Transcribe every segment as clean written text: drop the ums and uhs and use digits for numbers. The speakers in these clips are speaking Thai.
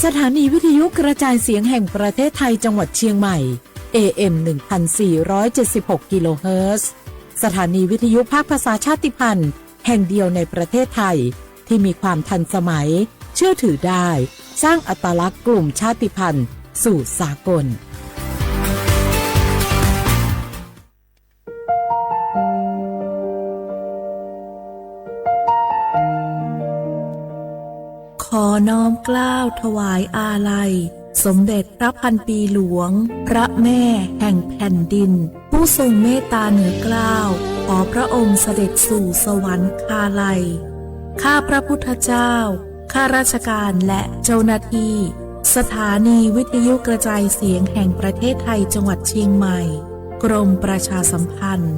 สถานีวิทยุกระจายเสียงแห่งประเทศไทยจังหวัดเชียงใหม่ AM 1476 กิโลเฮิรตซ์สถานีวิทยุภาคภาษาชาติพันธุ์แห่งเดียวในประเทศไทยที่มีความทันสมัยเชื่อถือได้สร้างอัตลักษณ์กลุ่มชาติพันธุ์สู่สากลขอน้อมเกล้าถวายอาลัยสมเด็จพระพันปีหลวงพระแม่แห่งแผ่นดินผู้ทรงเมตตาเหนือเกล้าขอพระองค์เสด็จสู่สวรรคาลัยข้าพระพุทธเจ้าข้าราชการและเจ้าหน้าที่สถานีวิทยุกระจายเสียงแห่งประเทศไทยจังหวัดเชียงใหม่กรมประชาสัมพันธ์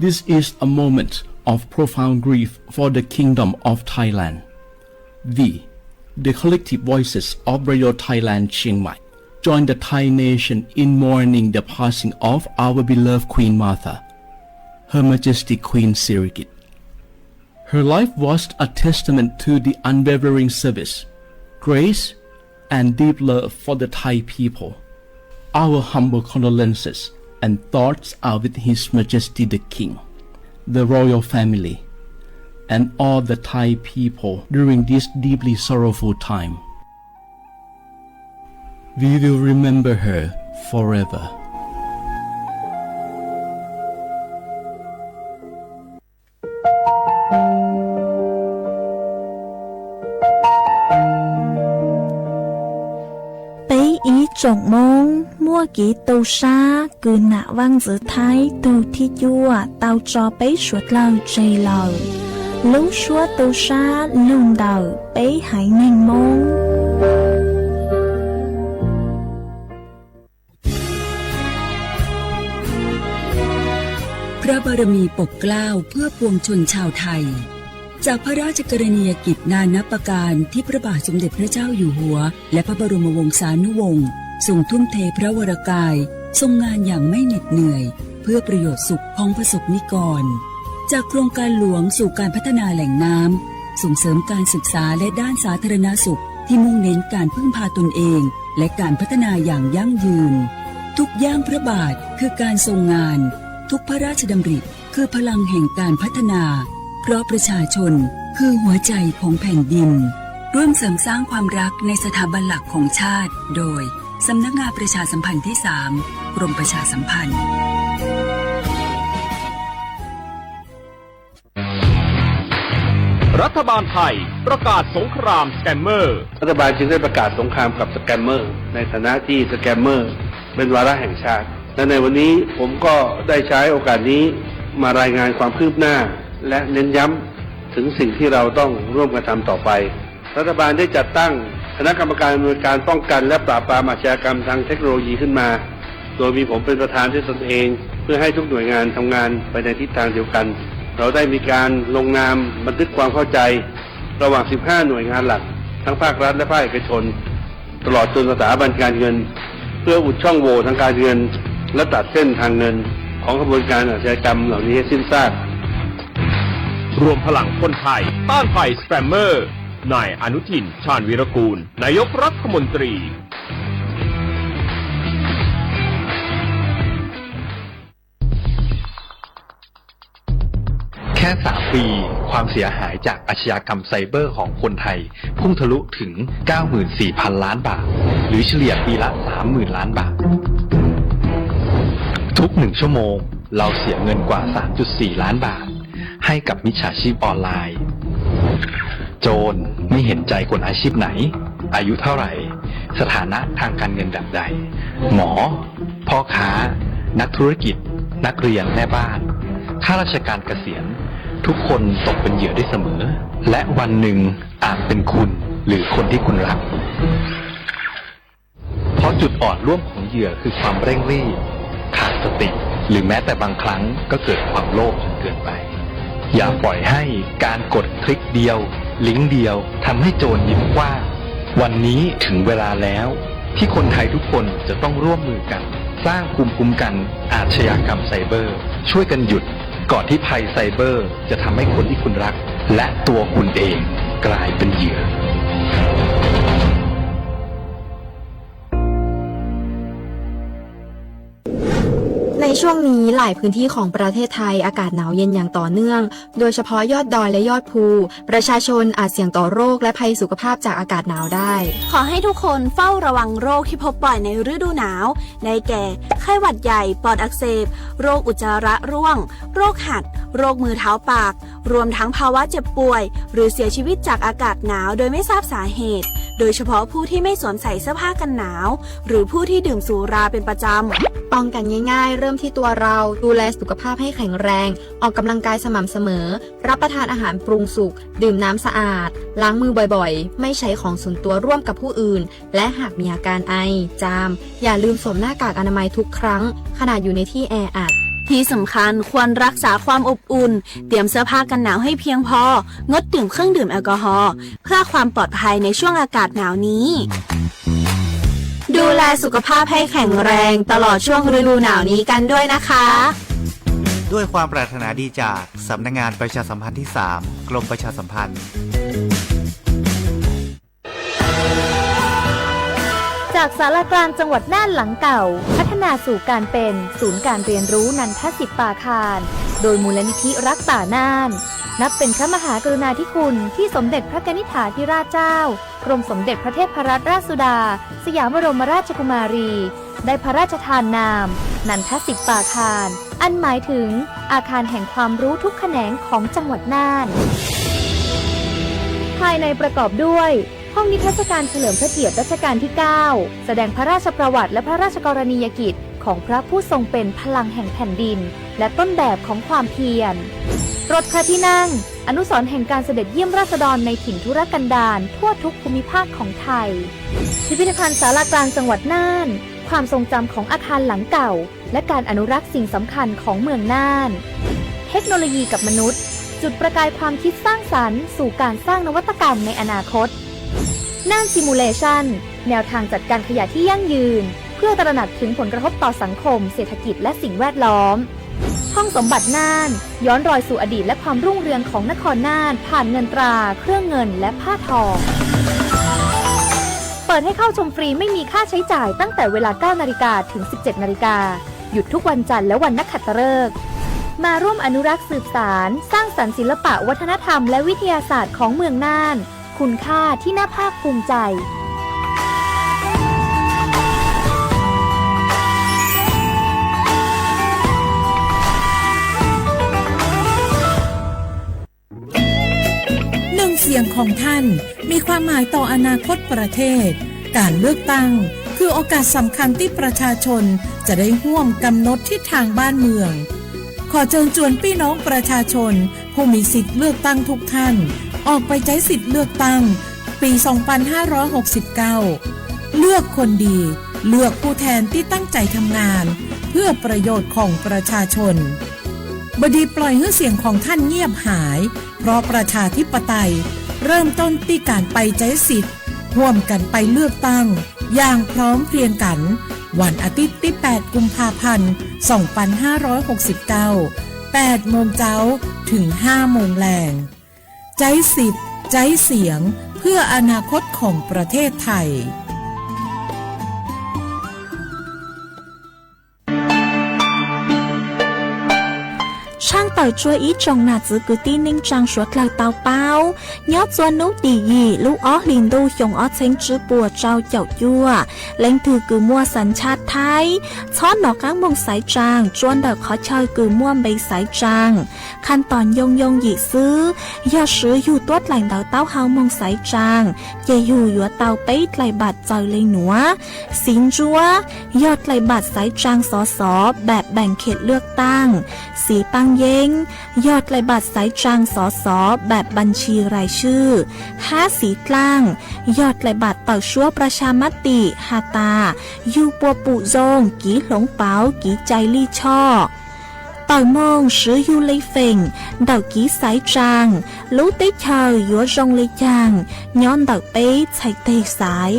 This is a moment of profound grief for the Kingdom of Thailand. We, the collective voices of Radio Thailand Chiang Mai, join the Thai nation in mourning the passing of our beloved Queen Martha, Her Majesty Queen Sirikit. Her life was a testament to the unwavering service, grace, and deep love for the Thai people. Our humble condolences and thoughts are with His Majesty the King, the royal family, and all the Thai people during this deeply sorrowful time. We will remember her forever. Trọng mong mua kỹ tàu xa cứ nạ vang giữa thái tàu thi chua tàu cho bấy suốt lâu chây lờ lúc suốt tàu xa lùn đầu bấy hãy nhanh mong พระบารมีปกเกล้าเพื่อปวงชนชาวไทยจากพระราชกรณียกิจนานับประการที่พระบาทสมเด็จพระเจ้าอยู่หัวและพระบรมวงศานุวงศ์ทรงทุ่มเทพระวรกายทรงงานอย่างไม่เหน็ดเหนื่อยเพื่อประโยชน์สุขของประสบนิกรจากโครงการหลวงสู่การพัฒนาแหล่งน้ำส่งเสริมการศึกษาและด้านสาธารณสุขที่มุ่งเน้นการพึ่งพาตนเองและการพัฒนาอย่างยั่งยืนทุกย่างพระบาทคือการทรงงานทุกพระราชดำริคือพลังแห่งการพัฒนาเพราะประชาชนคือหัวใจของแผ่นดินร่วมเสริมสร้างความรักในสถาบันหลักของชาติโดยสำนักงานประชาสัมพันธ์ที่ 3 กรมประชาสัมพันธ์รัฐบาลไทยประกาศสงครามสแกมเมอร์รัฐบาลจึงได้ประกาศสงครามกับสแกมเมอร์ในฐานะที่สแกมเมอร์เป็นวาระแห่งชาติและในวันนี้ผมก็ได้ใช้โอกาสนี้มารายงานความคืบหน้าและเน้นย้ำถึงสิ่งที่เราต้องร่วมกันทำต่อไปรัฐบาลได้จัดตั้งคณะกรรมการอำนวยการป้องกันและปราบปรามอาชญากรรมทางเทคโนโลยีขึ้นมาโดยมีผมเป็นประธานด้วยตนเองเพื่อให้ทุกหน่วยงานทำงานไปในทิศทางเดียวกันเราได้มีการลงนามบันทึกความเข้าใจระหว่าง 15 หน่วยงานหลักทั้งภาครัฐและภาคเอกชนตลอดจนสถาบันการเงินเพื่ออุดช่องโหว่ทางการเงินและตัดเส้นทางเงินของกระบวนการอาชญากรรมเหล่านี้ให้สิ้นซากรวมพลังคนไทยต้านภัยสแกมเมอร์นายอนุทินชาญวีรกูลนายกรัฐมนตรีแค่3 ปีความเสียหายจากอาชญากรรมไซเบอร์ของคนไทยพุ่งทะลุถึง 94,000 ล้านบาทหรือเฉลี่ยปีละ 30,000 ล้านบาททุก1 ชั่วโมงเราเสียเงินกว่า 3.4 ล้านบาทให้กับมิจฉาชีพออนไลน์โจรไม่เห็นใจคนอาชีพไหนอายุเท่าไหร่สถานะทางการเงินแบบใดหมอพ่อค้านักธุรกิจนักเรียนแม่บ้านข้าราชการเกษียณทุกคนตกเป็นเหยื่อได้เสมอและวันหนึ่งอาจเป็นคุณหรือคนที่คุณรักเพราะจุดอ่อนร่วมของเหยื่อคือความเร่งรีบขาดสติหรือแม้แต่บางครั้งก็เกิดความโลภจนเกินไปอย่าปล่อยให้การกดคลิกเดียวลิงก์เดียวทำให้โจรยิ้มกว้างวันนี้ถึงเวลาแล้ว ที่คนไทยทุกคนจะต้องร่วมมือกัน สร้างภูมิคุ้มกันอาชญากรรมไซเบอร์ช่วยกันหยุดก่อนที่ภัยไซเบอร์จะทำให้คนที่คุณรักและตัวคุณเองกลายเป็นเหยื่อ ในช่วงนี้หลายพื้นที่ของประเทศไทยอากาศหนาวเย็นอย่างต่อเนื่อง โดยเฉพาะยอดดอยและยอดภูประชาชนอาจเสี่ยงต่อโรคและภัยสุขภาพจากอากาศหนาวได้ ขอให้ทุกคนเฝ้าระวังโรคที่พบบ่อยในฤดูหนาวได้แก่ไข้หวัดใหญ่ปอดอักเสบโรคอุจจาระร่วงโรคหัดโรคมือเท้าปากรวมทั้งภาวะเจ็บป่วยหรือเสียชีวิตจากอากาศหนาวโดยไม่ทราบสาเหตุโดยเฉพาะผู้ที่ไม่สวมใส่เสื้อผ้ากันหนาวหรือผู้ที่ดื่มสุราเป็นประจำป้องกันง่ายๆเริ่มที่ตัวเราดูแลสุขภาพให้แข็งแรงออกกำลังกายสม่ำเสมอรับประทานอาหารปรุงสุกดื่มน้ำสะอาดล้างมือบ่อยๆไม่ใช้ของส่วนตัวร่วมกับผู้อื่นและหากมีอาการไอจามอย่าลืมสวมหน้ากากอนามัยทุกครั้งขณะอยู่ในที่แออัดที่สำคัญควรรักษาความอบอุ่นเตรียมเสื้อผ้ากันหนาวให้เพียงพองดดื่มเครื่องดื่มแอลกอฮอล์เพื่อความปลอดภัยในช่วงอากาศหนาวนี้ดูแลสุขภาพให้แข็งแรงตลอดช่วงฤดูหนาวนี้กันด้วยนะคะด้วยความปรารถนาดีจากสำนักงานประชาสัมพันธ์ที่ 3 กรมประชาสัมพันธ์จากศาลากลางจังหวัดน่านหลังเก่าพัฒนาสู่การเป็นศูนย์การเรียนรู้นันทศิษย์ป่าคารโดยมูลนิธิรักป่าน่านนับเป็นพระมหากรุณาธิคุณที่สมเด็จพระกนิษฐาธิราชเจ้ากรมสมเด็จพระเทพรัตนราชสุดาสยามบรมราชกุมารีได้พระราชทานนามนันทศิษย์ป่าคารอันหมายถึงอาคารแห่งความรู้ทุกแขนงของจังหวัดน่านภายในประกอบด้วยห้องนิทรรศการเฉลิมพระเกียรติรัชกาลที่ 9 แสดงพระราชประวัติและพระราชกรณียกิจของพระผู้ทรงเป็นพลังแห่งแผ่นดินและต้นแบบของความเพียรรถพระที่นั่งอนุสรณ์แห่งการเสด็จเยี่ยมราษฎรในถิ่นทุรกันดารทั่วทุกภูมิภาคของไทยพิพิธภัณฑ์ศาลากลางจังหวัดน่านความทรงจำของอาคารหลังเก่าและการอนุรักษ์สิ่งสำคัญของเมืองน่านเทคโนโลยีกับมนุษย์จุดประกายความคิดสร้างสรรค์สู่การสร้างนวัตกรรมในอนาคตน่านซิมูเลชันแนวทางจัดการขยะที่ยั่งยืนเพื่อตระหนักถึงผลกระทบต่อสังคมเศรษฐกิจและสิ่งแวดล้อมห้องสมบัติน่านย้อนรอยสู่อดีตและความรุ่งเรืองของนครน่านผ่านเงินตราเครื่องเงินและผ้าทองเปิดให้เข้าชมฟรีไม่มีค่าใช้จ่ายตั้งแต่เวลา 9 นาฬิกาถึง 17 นาฬิกาหยุดทุกวันจันทร์และวันนักขัตฤกษ์มาร่วมอนุรักษ์สืบสานสร้างสรรค์ศิลปะวัฒนธรรมและวิทยาศาสตร์ของเมืองน่านคุณค่าที่น่าภาคภูมิใจหนึ่งเสียงของท่านมีความหมายต่ออนาคตประเทศการเลือกตั้งคือโอกาสสำคัญที่ประชาชนจะได้ร่วมกำหนดทิศทางบ้านเมืองขอเชิญชวนพี่น้องประชาชนผู้มีสิทธิ์เลือกตั้งทุกท่านออกไปใช้สิทธิ์เลือกตั้งปี 2569 เลือกคนดีเลือกผู้แทนที่ตั้งใจทำงานเพื่อประโยชน์ของประชาชนบดีปล่อยให้เสียงของท่านเงียบหายเพราะประชาธิปไตยเริ่มต้นที่การไปใช้สิทธิ์ร่วมกันไปเลือกตั้งอย่างพร้อมเพรียงกันวันอาทิตย์ที่ 8 กุมภาพันธ์ 2569 8 โมงเช้าถึง 5 โมงแลงใช้สิทธิ์ใช้เสียงเพื่ออนาคตของประเทศไทยช่างต่อยช่วยอีจงหนาจื้อกุตีนิ่งจังชวดลายเตาเป้ายอดจวนนุดียีลูกอ้อลินดูยงอ้อเซ็งจื้อปัวเจ้าเจ้ายั่วเล่งถือกือมัวสัญชาติไทยช้อนหนอกก้างมงสายจางจวนเด็กขอเชยกือมัวใบสายจางขั้นตอนยงหยีซื้อยอดซื้ออยู่ตัวไหลเตาเต้าเฮามงสายจางเยอยู่ยัวเตาไปไหลบาดจอยเลยหนัวสินจัวยอดไหลบาดสายจางสอสอแบบแบ่งเขตเลือกตั้งสีปังเย้งยอดไหลบัตรสายจางสสแบบบัญชีรายชื่อ5สีกลางยอดไหลบัตรต่อชั่วประชามติฮาตายูปัวปุโจงกีหลงเปากีใจลี่ช่อต่อยมองซื้อยูเลยเฟ่งดอกกีสายจางรู้ได้เชยยัวจงเลยจางย้อนดอกเป๊ใส่เตะสาย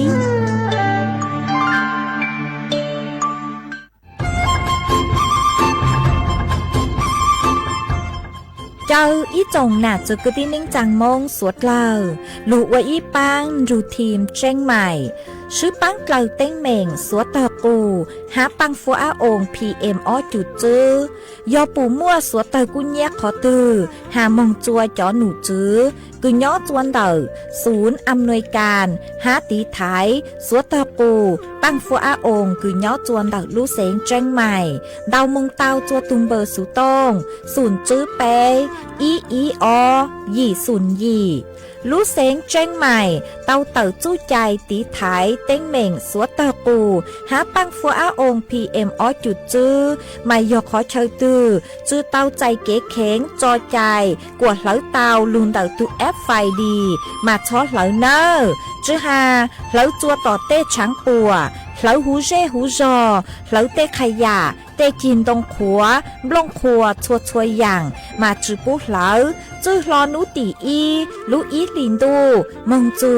เจ้าอีจงน่ะจะกึที่นิ่งจังมงสวดเลาลูว่าอีปังรูทีมเจ้งใหม่ชื่อปังเกลาเต้งเหม่งสวดตะกูหาปังฟัวอาองPMอ้อจุดจื้อยอปูมั่วสวดตะกุญแยกขอตือหามงจัวจอหนูจื้อกุญย้อจวนเดอศูนย์อำนวยการหาตีไทยสวดตะปูปังฟัวอาองกุญย้อจวนเดอลูเสงเจ้งใหม่ดาวมงเตาจัวตุงเบอร์สุตงศูนย์จื้อเปอีอยี่ศูนย์ยี่ลูเสงเจ้งใหม่เตาเต๋อจู้ใจตีไถเต้งเหม่งสวดตะปูหาปังฟัวอาองPMอ้อจุดจื้อไม่ยอขอเชยตือจื้อเตาใจเก๋เข็งจอใจกวดเหลาเตาลุนเต๋อตุแอปไฟดีมาช้อเหลาเนอจื้อหาเหลาจัวต่อเต้ช้างปัวเหลาหูเร่หูจอเหลาเต้ขยะเต้กินตรงขัวบลงขัวชัวชัวอย่างมาจื้อปุ๊เหลาจื้อรอนูตีอีลูอีลินดูมงจู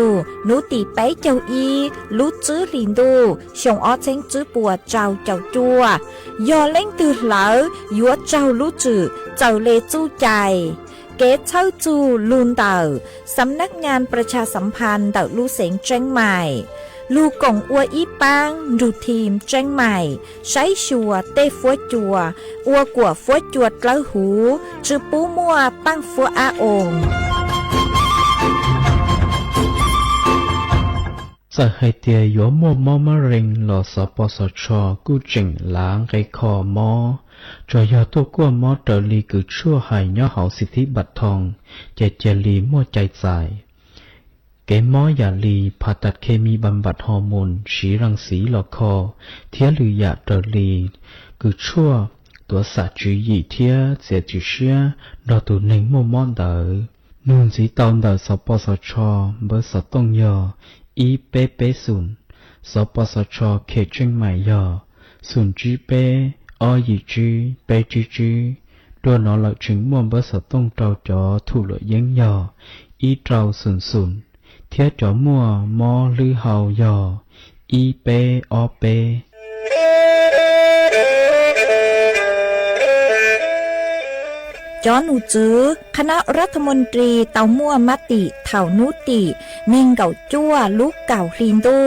นูตีไปเจ้าอีลูจื้อลินดูชงอ้อเช้งจื้อปัวเจ้าจัวยอเล่งตือเหลายัวเจ้าลูจื้อเจ้าเลจู้ใจเกตเช่าจูลุนเต่าสำนักงานประชาสัมพันธ์เต่าลูเสงเจ้งใหม่ลูกงอัวอีปังรูทีมเจ้งใหม่ใช้ชัวเต้ฟัวจัวอัวกัวฟัวจวดเล้าหูจื้อปูมัวปังฟัวอาองจะให้เตียยัวมัวมอมะเร็งหล่อสปสชกู้จิงล้างไกคอมอจอยาตัวกัวมอเตอลีกือชั่วหายย่อเหาสิทธิบัตรทองเจลีมั่วใจใจเกมอยาลีผ่าตัดเคมีบำบัดฮอร์โมนฉีรังสีหลอกคอเทียหรือยาเตอลีกือชั่วตัวสัตว์จียีเทียเสียจิเชียดอตัวหนึ่งมัวมอนเตอนูนสีตอนเตอสปสชเบอร์สต้องยออีเปศูนย์สปสชเขตเชียงใหม่ยอศูนย์จีเปอยีจีเปจีตัวนอหลักถึงมวลเบอร์สต้องเตาจอถูกเหลือเย็งยออีเตาศูนย์เทียจอมัวมอลือเฮายออีเปอเปจอหนูจื้อคณะรัฐมนตรีเตามั่วมติเถ่านุติเน่งเก่าจั่วลูกเก่าลินดู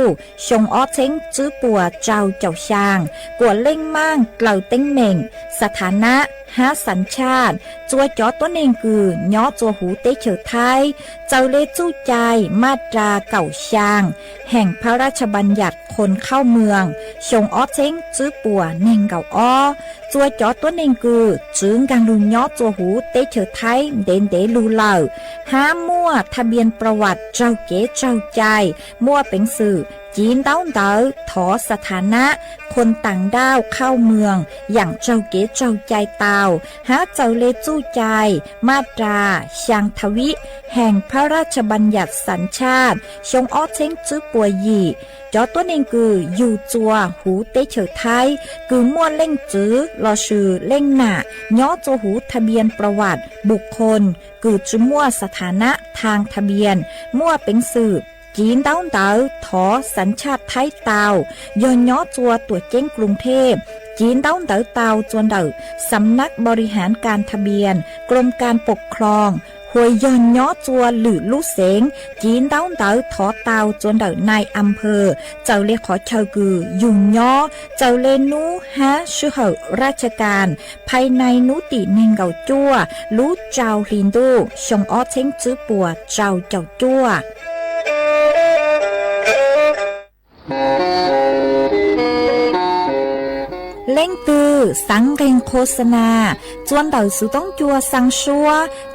ชงอ้อเช้งจื้อปัวเจ้าช่างกวดเล่งมั่งเกล่าเต้งเหม่งสถานะหาสัญชาติจัวจอตัวเองคือย้อจัวหูเตเฉอไทยเจ้าเลจู้ใจมาตราเก่าช่างแห่งพระราชบัญญัติคนเข้าเมืองชงอ้อเช้งจื้อปัวเน่งเก่าอ้อจัวจอตัวเองคือจึงกังลุงย้อจัวหูเตเฉอไทยเด่นเดลูเหล่าหามั่วทะเบียนประวัติเจ้าเก๋เจ้าใจมั่วเป็นสื่อจีนเต้าเต๋อถอสถานะคนต่างด้าวเข้าเมืองอย่างเจ้าเก๋เจ้าใจเตาหาเจ้าเลจู้ใจมาตราช่างทวิแห่งพระราชบัญญัติสัญชาติชงอ้อเช้งจื้อปัวยีจอตัวเองคืออยู่จัวหูเตเฉอไทยคือมั่วเล่งจื้อรอชื่อเล่งหน้าย้อจัวหูทะเบียนประวัติบุคคลคือจื้อมั่วสถานะทางทะเบียนมั่วเป็นสื่อจีนเต้าเต๋อถอสัญชาติไทยเตาย้อนย้อจัวตัวเจ้งกรุงเทพจีนเต้าเต๋อเตาจวนเต๋อสำนักบริหารการทะเบียนกรมการปกครองหวยย้อนย้อจัวหรือลูกเสงจีนเต้าเต๋อถอเตาจวนเต๋อนายอำเภอเจ้าเลขอเชอกือยุ่งย้อเจ้าเลนูฮะชื่อเหอราชการภายในนุติเนงเก่าจัวรู้เจ้าลินดูชงอ้อเช้งจื้อปัวเจ้าจัวเล่งตือสังเรงโฆษณาจวนเต่าสุต้องจัวสังชัว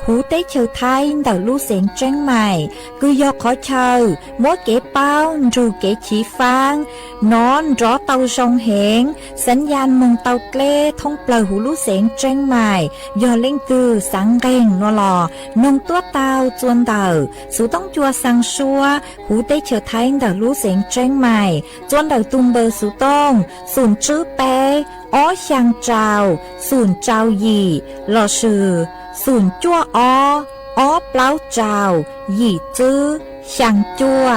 หูเต้เชอไทยเต่าลู่เสียงเจ้งใหม่คือยอขอเชอมัวเก๋เป้ารูเก๋ฉีฟางนอนรอเต่าชงเหงสัญญาณมงเต่าเกล้ทงเปล่าหูลู่เสียงเจ้งใหม่ยอเล่งตือสังเรงนัวหล่อนงตัวเต่าจวนเต่าสุต้องจัวสังชัวหูเต้เชอไทยเต่าลู่เสียงเจ้งใหม่จวนเต่าตุมเบอร์สุต้องศูนย์จื้อเป้อ้อช่างเจ้าศูนย์เจ้าหยี่หล่อชื่อศูนย์จั่วอ้อเปล่าเจ้าหยี่จื้อช่างจั่ว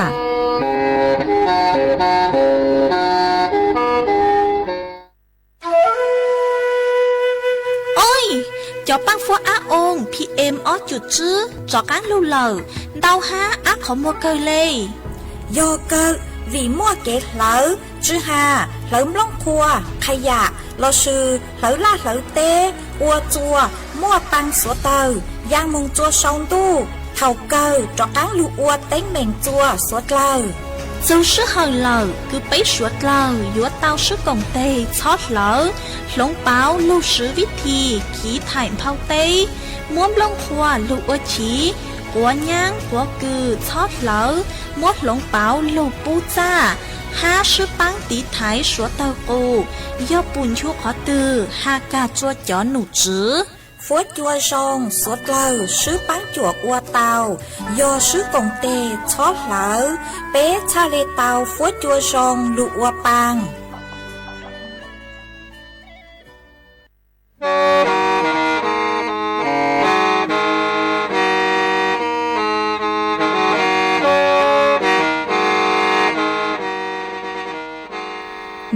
โอ้ยจอปังฟัวอาองPM ó chuột chứ cho cán lưu lờ đau há ác khó mua cơ lê do cơ vì mua kẹt lỡ chứ hà lỡ lông khua khai dạ lo sư lỡ la lỡ tê ua chua mua tăng số tờ giang mông chua sông tu thầu cơ cho cán lưu ua tính mềm chua số lờ dù sức hờ lờ cứ bấy suốt lờ dúa tao sức cổng tê chót lỡ lông báo lưu sứ viết thì khí thải phao tê muốn lông khoa lưu ua chí của nhang của cừ chót lỡ mốt lông báo lưu bu cha ha sư băng tí thái số tàu cô do bùn chua khó từ ha ca chua chó nụ chứ phốt chua sông suốt lờ sứ bán chuột ua tàu do sứ cổng tê chót lỡ bé cha lê tàu phốt chua sông lụ ua băng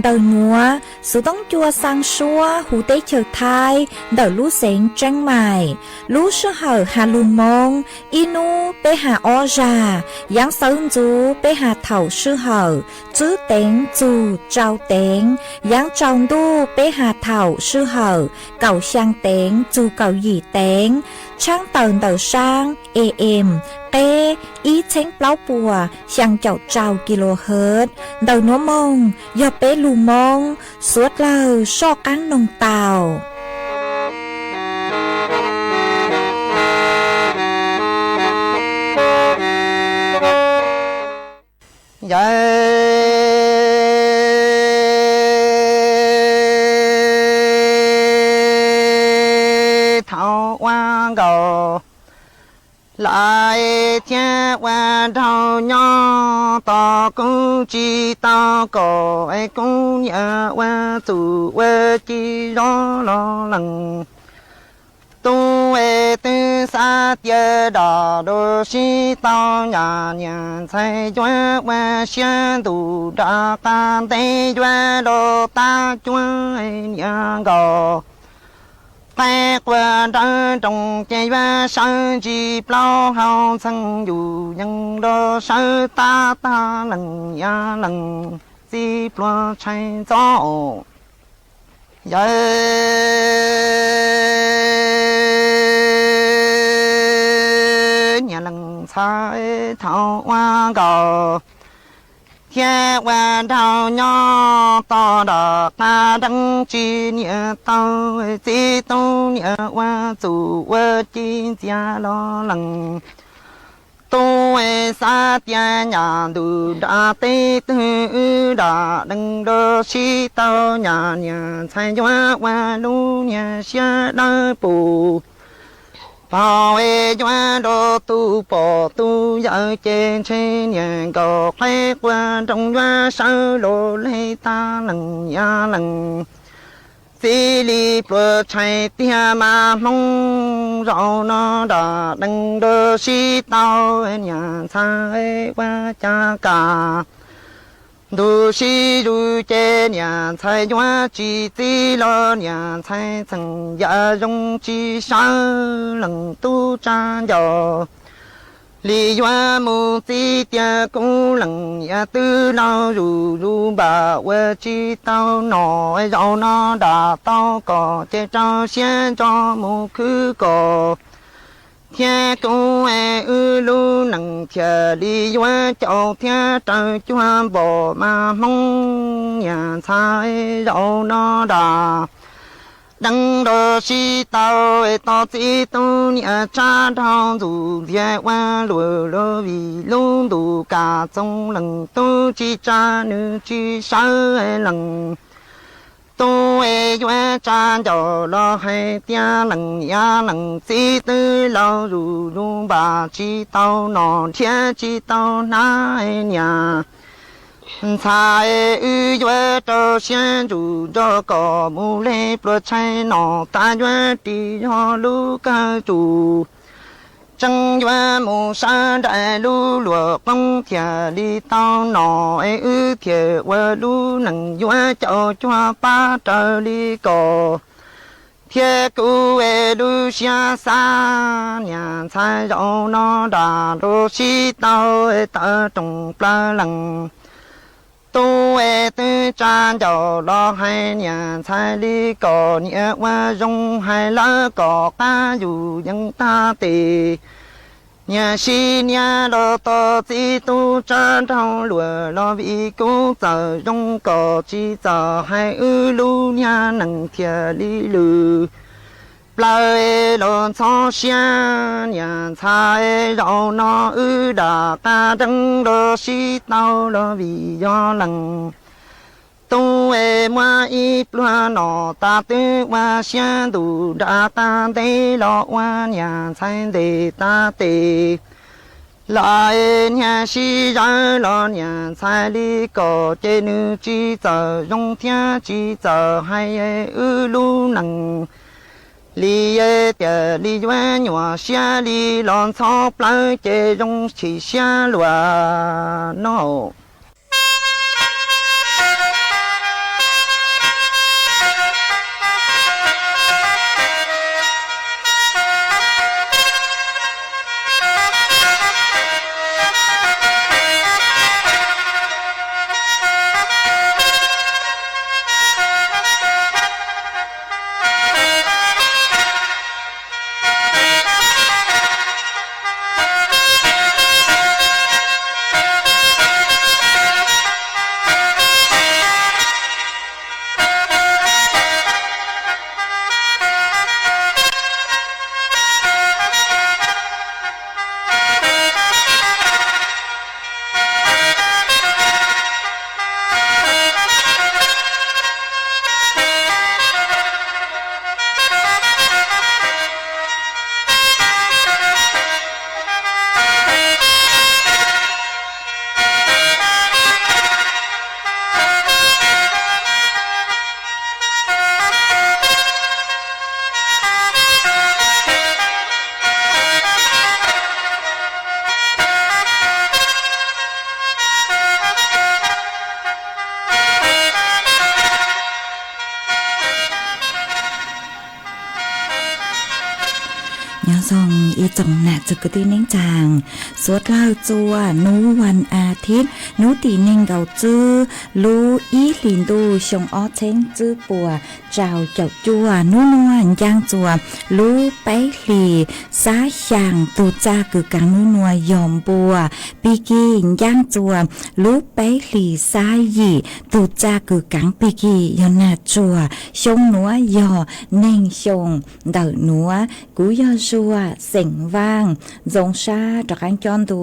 đời múa sự tống chua sang xua hú tế chờ thai đời lú xén trăng mài lú sư hở hà lùn mông inu bê hà o già giáng sơn chú bê hà thầu sư hở chứ tén chú trao tén giáng tròn đu bê hà thầu sư hở cầu sang tén chú cầu gì tén trang tờn đầu sang em tê ý chén plau bùa sang chậu trao kHz đầu nó mông do bế lù mông suốt lờ so cán nông tàu thảo hoa cầu lại thiên hoa thảo nhỏ to cũng chỉ tao có ai cũng nhớ hoa chủ hoa chỉ lo lắng tu từ xa tiệt đỏ đồ sĩ tao nhà nhà thay hoa hoa xiên đủ đã can tây hoa đồ ta chúa nhà gò tay qua trăng trồng cây hoa sơn chỉ bao hao sang dù nhân đó sơ ta lần ya lần chỉ bao trái gió giờ nhà lần xa thảo hoa gò thiên hoa thảo nhỏ to đỏ ta đăng chi nhớ tao chỉ tao nhớ hoa chủ hoa chi gia lo lắng tu sa tia nhà đủ đã tê tư đã đăng đô chi tao nhà nhà thay hoa hoa lu nhà xia đa bù bảo vệ cho đồ tu bỏ tu giờ trên trên nhà có phải qua trong hoa sơ đồ lấy ta lần ya lần xí li bờ chạy tia mà mong rõ nó đã đằng đồ xí tao nhà xa qua cha cả đồ xí đồ trên nhà thay hoa chỉ tí lo nhà thay thằng ya rong chỉ sa lần tu cha giò li hoa mu tí tia cũng lần ya tư lo rù rù bà qua chỉ tao nói rõ nó đã tao có chế cho xe cho mu cứ có thiên cũng lu nằng thiệt li hoa châu thiên trời chúa bỏ mà mong nhà sai rõ nó đã đăng đồ si tao tao chỉ tu nhà cha thao dù việt hoa lùa lùa vì luôn đủ cả trong lần tu chỉ cha nữ chỉ sáu lần tu hoa cha cho lo hay tia lần ya lần chỉ tư lo dù luôn bà chỉ tao nọ thiên chỉ tao nai nhà sai ư doa cho xiên chủ cho có mu lê pro chai nọ ta doa đi ho lu ca chủ chẳng doa mu sa đại lu lùa bông thia đi tao nọ ư thia qua lu nằng doa cho ba trời đi cò 铁骨为路下三年才让那大路西到的东巴冷，都为的站到了海年才离个年我容海了个干有人大地。年西年了到这都站上路了为公走用个机走还有路年能天里路，来了草香年才让那二大大灯了西到了为要冷。东为我一plan nó ta tư hoa xiên đủ đã ta đây lo hoa nhà thay để ta tề lại nhà si ra lo nhà thay đi có chế nữ chỉ giờ dùng thiên chỉ giờ hay ư lu năng li tiệt li hoa nhỏ xia li lon thọ plei chế dùng chỉ xia lúa nóส่งอีจ่องหนักจุกตีเน่งจางสวดเล่าจัวนูวันอาทิตย์นูตีเน่งเกาจื้อลูอีหลินดูชงอ้อเช้งจื้อปัวเจ้าเจ้าจัวนูนวลย่างจัวลูไปหลีสาช่างตูจ้าคือกังนูนัวยอมบัวปีกีย่างจัวลูไปหลีสาหยีตูจ้าคือกังปีกียอนาจัวชงนัวยอเน่งชงเดานัวกูยอจัวเสียงว่างจงชาจากการจอนดู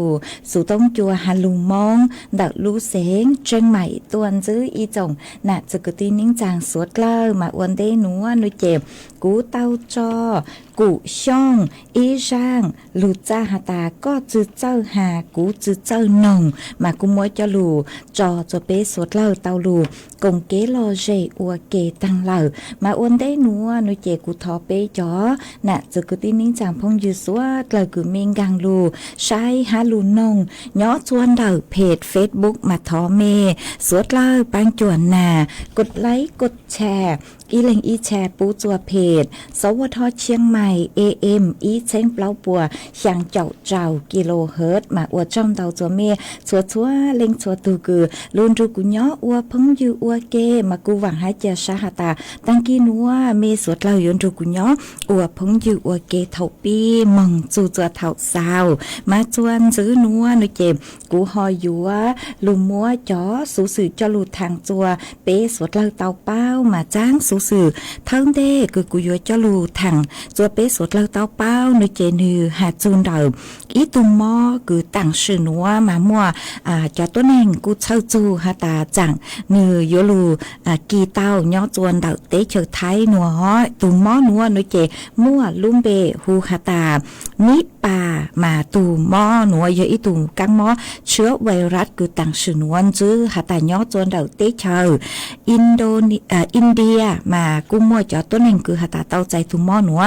สู่ต้องจัวฮัลลูมองดักลูเสียงเชียงใหม่ตัวซื้ออีจงน่ะจะกตีนิ่งจางสวดเล่ามาวันเดนัวนุเจ็บกูเต้าจอกูช่องอีช่างลูจ้าหาตาก็จื้อเจ้าหากูจื้อเจ้าหนงมากูมัวจะลูจอจะเปสวดเล่าเต้าลูกงเกลอเจอัวเกตังเล่ามาวันเดนัวนุเจ็บกูทอเปจอน่ะจะกตีนิ่งจางพงยืสวดเลยกูเมงกังลูใช้ฮาลูนงย้อชวนเดาเพจเฟซบุ๊กมาทอเมสวดเล่าปังจวนนากดไลค์กดแชร์อีเล็งอีแชร์ปูจัวเพจสวทเชียงใหม่ AM อีเช้งเปล่าปัวช่างเจ้าเจ้ากิโลเฮิรตซ์มาอวดจ้องเตาจัวเมชัวชัวเล็งชัวตูกือลุนรูกุญย้ออวพงยูอวเกมากูหวังหายเจสาหตาตังกีนัวเมสวดเล่ายนรูกุญย้ออวพงยูอวเกเท่าปีมองจูจัวเท่าสาวมาจวนซื้อนัวนุเจ็บกูหอยยัวลุมมัวจ๋อสูสื่อจลูทางจัวเปสวดเล่าเตาเป้ามาจ้างสูสื่อทั้งเด้คือกูยัวจลูทางจัวเปสวดเล่าเตาเป้านุเจนือหาจูนเดิมอีตุมมอคือต่างชื่อนัวมามัวจอตัวเน่งกูเช่าจูหาตาจังนือยัวลูกีเต้าย่อจวนเดาเตเฉยไทยนัวฮ้อยตุมมอนัวนุเจมัวลุ่มเบฮูหาตามิป่ามาตูมอหนัวเยอะอีตูกังมอเชื้อไวรัสคือต่างชื่อนวลจื้อหาตาย่อจวนเดาเตเฉยอินเดียมากูมัวจอตัวเน่งคือหาตาเต้าใจตุมมอหนัว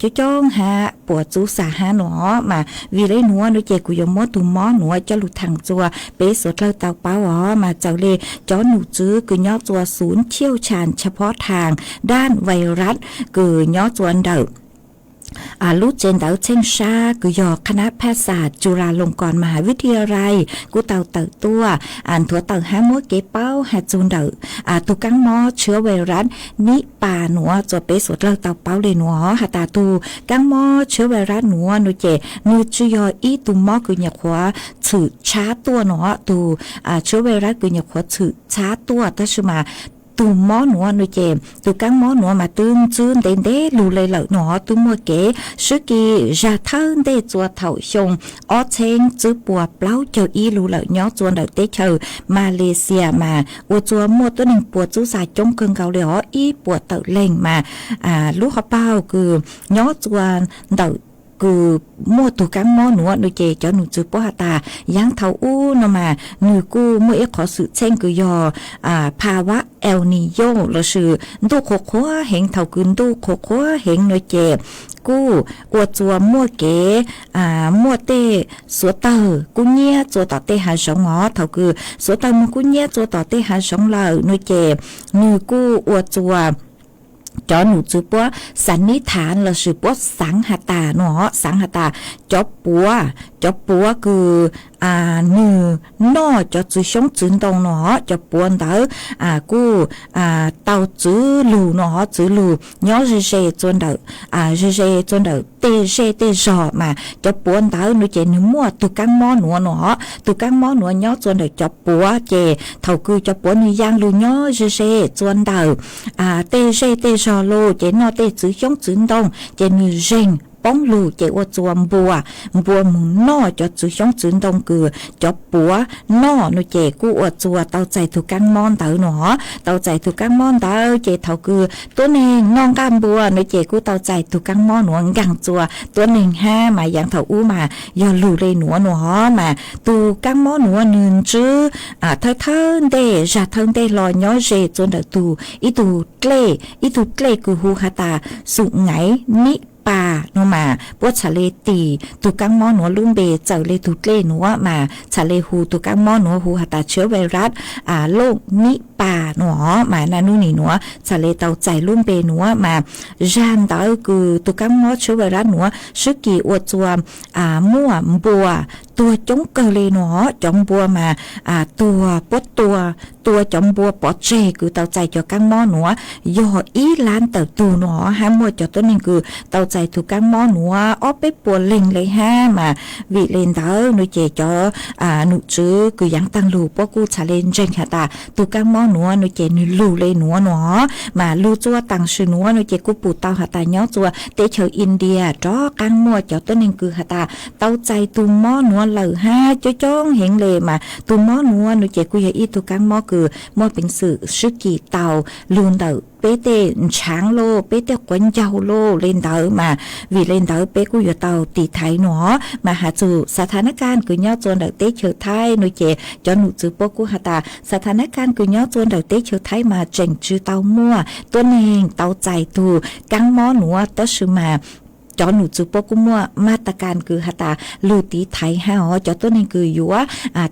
จ้าจ้องหาปวดจูสาหาหนอมาวีเลยหนัวนุเจกุยมตุหมอหนัวจะหลุดทางจัวเปสดเล่าเตาเป้าอ๋อมาเจ้าเลจ้อหนูจื้อคือย่อจัวศูนย์เชี่ยวชาญเฉพาะทางด้านไวรัสคือย่อจวนเดาลูกเจนเต๋อเช่งชากุยอคณะแพทยศาสตร์จุฬาลงกรณ์มหาวิทยาลัยกูเต๋อตัวถั่วเต๋อหามัวเก๋เป้าหาจูนเด๋อตุกังมอเชื้อไวรัสนิปาหนัวจะเปสวดเล่าเต๋อเป้าเลยหนัวหาตาตูกังมอเชื้อไวรัสหนัวนุเจนูจุยออีตุมอกุญยขวาถือช้าตัวหนัวตูเชื้อไวรัสกุญยขวาถือช้าตัวตัชมาตูหมอหนัวนุเจตูกังหมอหนัวมาตึงจื้นเด่นเด้ลูเลยเหล่าหนอตูมัวเก๋สุกีจาเทินเด้จัวเถาชงออเชงจื้อปัวเปล่าเจ้าอีลูเหล่าย้อจวนเหล่าเตเชอมาเลเซียมาอวจัวมัวตัวหนึ่งปัวจู้สายจงเกิงเกาเลยอ๋ออีปัวเต่าเล่งมาลูกเขาเป้าคือย้อจวนเต่าคือมัวตุกังมอหนัวนุเจเจ้าหนูจือป้าตายังเท่าอู้นมาหนูกูมัวเอขอสื่อเช่งคือยอภาวะเอลนิโยเราชื่อดูโคโค่เห็นเท่าคืนดูโคโค่เห็นนุเจกูอวดจัวมัวเก๋มัวเต้สัวเตอกูเงี้ยจัวต่อเต้หาสองหอเท่าคือสัวเตอมึงกูเงี้ยจัวต่อเต้หาสองเหล่านุเจหนูกูอวดจัวจอหนูจือปัวสันนิษฐานเราสือปัวสังหตาเนาะสังหตาจอบปัวคือหนึ่งนอจะจือชงจืนตรงเนาะจะปวนเตอกูเตาจื้อลูเนาะจื้อลูย้อเจจวนเตอเจจวนเตอเตจอมาจะปวนเตอหนูเจนึมัวตุกังมอหนัวเนาะตุกังมอหนัวย้อจวนเตอจะปัวเจเท่าคือจะปวนนี่ยังลูย้อเจจวนเตอเตจอลูเจนอเตจื้อชงจืนตรงเจนึเจงป้องลูเจอจวมบัวมึงนอจะจื้อช่องจืนตรงคือจบปัวนอนุเจกูอวดจัวเตาใจถูกกังมอนเตอหนอเตาใจถูกกังมอนเตอเจเท่าคือตัวเองน้องก้ามบัวนุเจกูเตาใจถูกกังมอนหนวงกังจัวตัวหนึ่งห้ามาอย่างเท่าอู้มายอลูเลยหนวหนอมาตูกังมอนหนวหนึ่งจื้อเท่าเดจะเท่าเดลอยย้อเจจนเดตูอีตูเกลกูฮูฮาตาสุไงนิป่าโนมาปวดชะเลตีตุกังมอหนัวลุ่มเบเจอเลตุเกลหนัวมาชะเลหูตุกังมอหนัวหูหาตาเชื้อไวรัสโรคนิป่าหนัวมานานุนีหนัวชะเลเตาใจลุ่มเบหนัวมาจานเตอคือตุกังมอเชื้อไวรัสหนัวซึกีอวดจวมมั่วบัวตัวจงเกเลหนอจงบัวมาตัวปดตัวจงบัวปอเจคือเตาใจจอกังมอหนัวยออีล้านเติบตูหนอห้ามมัวจอตัวนึงคือเตาใจถูกกังมอหนัวอ้อไปปวดเล็งเลยห้ามาวิเลนเตอหนูเจจอหนูจื้อคือยังตั้งลูปกูชาเลนเจงค่ะตาถูกกังมอหนัวหนูเจหนูลูเลยหนัวหนอมาลูจัวตั้งชื่อหนัวหนูเจกูปูเตาค่ะตาย้อจัวเตเชออินเดียจอกังมัวจอตัวนึงคือค่ะตาเตาใจตูมอหนัวเหล่าห้าจ้องเห็นเลยมาตูมอหนัวหนูเจกูยาอีตูกังมอคือมอเป็นสื่อซึกีเตาลูนเตอเปเตช้างโลเปเตกวนเจ้าโลเล่นเตอมาวีเล่นเตอเปกูอยู่เตาตีไทยหนอมาหาจูสถานการณ์คือย่อจวนเดเตเฉอไทยหนูเจจอหนูจือปกูหาตาสถานการณ์คือย่อจวนเดเตเฉอไทยมาเจงจือเตามั่วตัวเองเตาใจตูกังมอหนัวตะชือมาจอหนูจูปกุมัวมาตรการคือหาตาลูตีไทยฮะอ๋อจอตัวนี้คืออยู่ว่า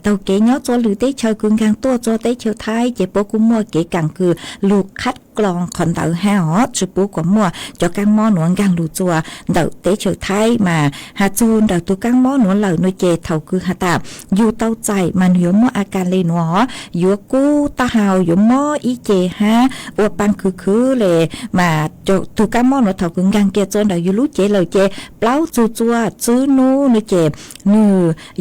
เตาเก๋ย้อตัวหรือเตเชอคือกลางตัวจอเตเชอไทยเจปกุมัวเก๋กังคือลูกคัดกรองคอนเตอร์ฮะอ๋อจูปุกมัวจอกังมอหนวงกังลูจัวเดาเตเชอไทยมาหาจูนเดาตัวกังมอหนวงเหล่านุเจเท่าคือหาตาอยู่เตาใจมันอยู่มัวอาการเลยหนออยู่กู้ตาหาวอยู่มออีเจฮะอวปังคือเลยมาจตัวกังมอหนวงเท่าคือกังเกจนเดาอยู่รู้เจเลยเจเปล่าจัวจื้อนูนุเจนู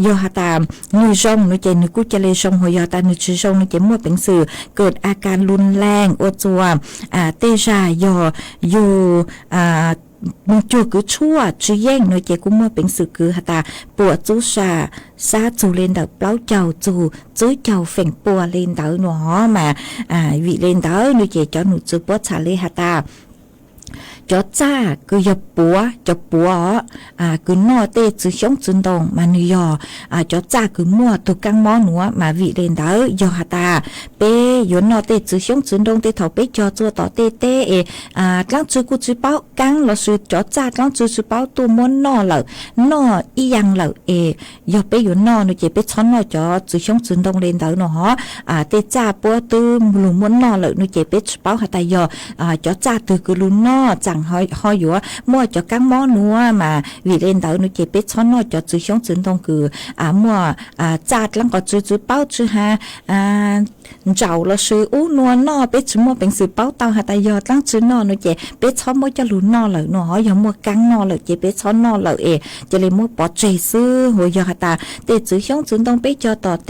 ยอหาตามนูจงนุเจนูกุจะเลยจงหัวยอตานูจื้อจงนุเจมัวเป็นสื่อเกิดอาการรุนแรงอวจัวเตจายออยู่มึงจูคือชั่วจื้อแย่งนุเจกุมัวเป็นสื่อคือหาตาปวดจูซาจูเลนเดอเปล่าเจ้าจื้อเจ้าเฟ่งปัวเลนเดอหนอมาวิเลนเดอนุเจจอหนูจื้อปวดชาเลหาตา จอจ้าคือยปัวจอปัวคือนอเตจือชงจุนดงมานุยจอจ้าคือมัวตุกังมอหนัวมาวิเลนเดอยอหตาเปยนนอเตจือชงจุนดงเตเถาเปจอจัวต่อเตเตตั้งจือกูจือเป้ากังเราสือจอจ้าตั้งจือเป้าตัวมอนนอเหล่านออียังเหล่ายอเปยนนอนุเจเปช้อนนอจอจือชงจุนดงเลนเดอเนาะเตจ้าปัวตือหลุมมอนนอเหล่นุเจเปเป้าหตายจอจ้าตือคือลุนนอจังหอยอยู่มั่วจอกังมอนัวมาวิเลนเดอนุเจเปช้อนนอจอจือชงจุนดงคือมั่วจัดแล้วก็จือเป้าจือฮาเจ้าเราซื้ออู้นัวนอเปจือมั่วเป็นสือเป้าเตาหตายตั้งจือนอนุเจเปช้อนมั่วจะลุนนอเหล่เนาะอย่ามั่วกังนอเหล่เจเปช้อนนอเหล่จะเลยมั่วปอเจซื้อหัวยอหตาเตจือชงจุนดงเปจอต่อเต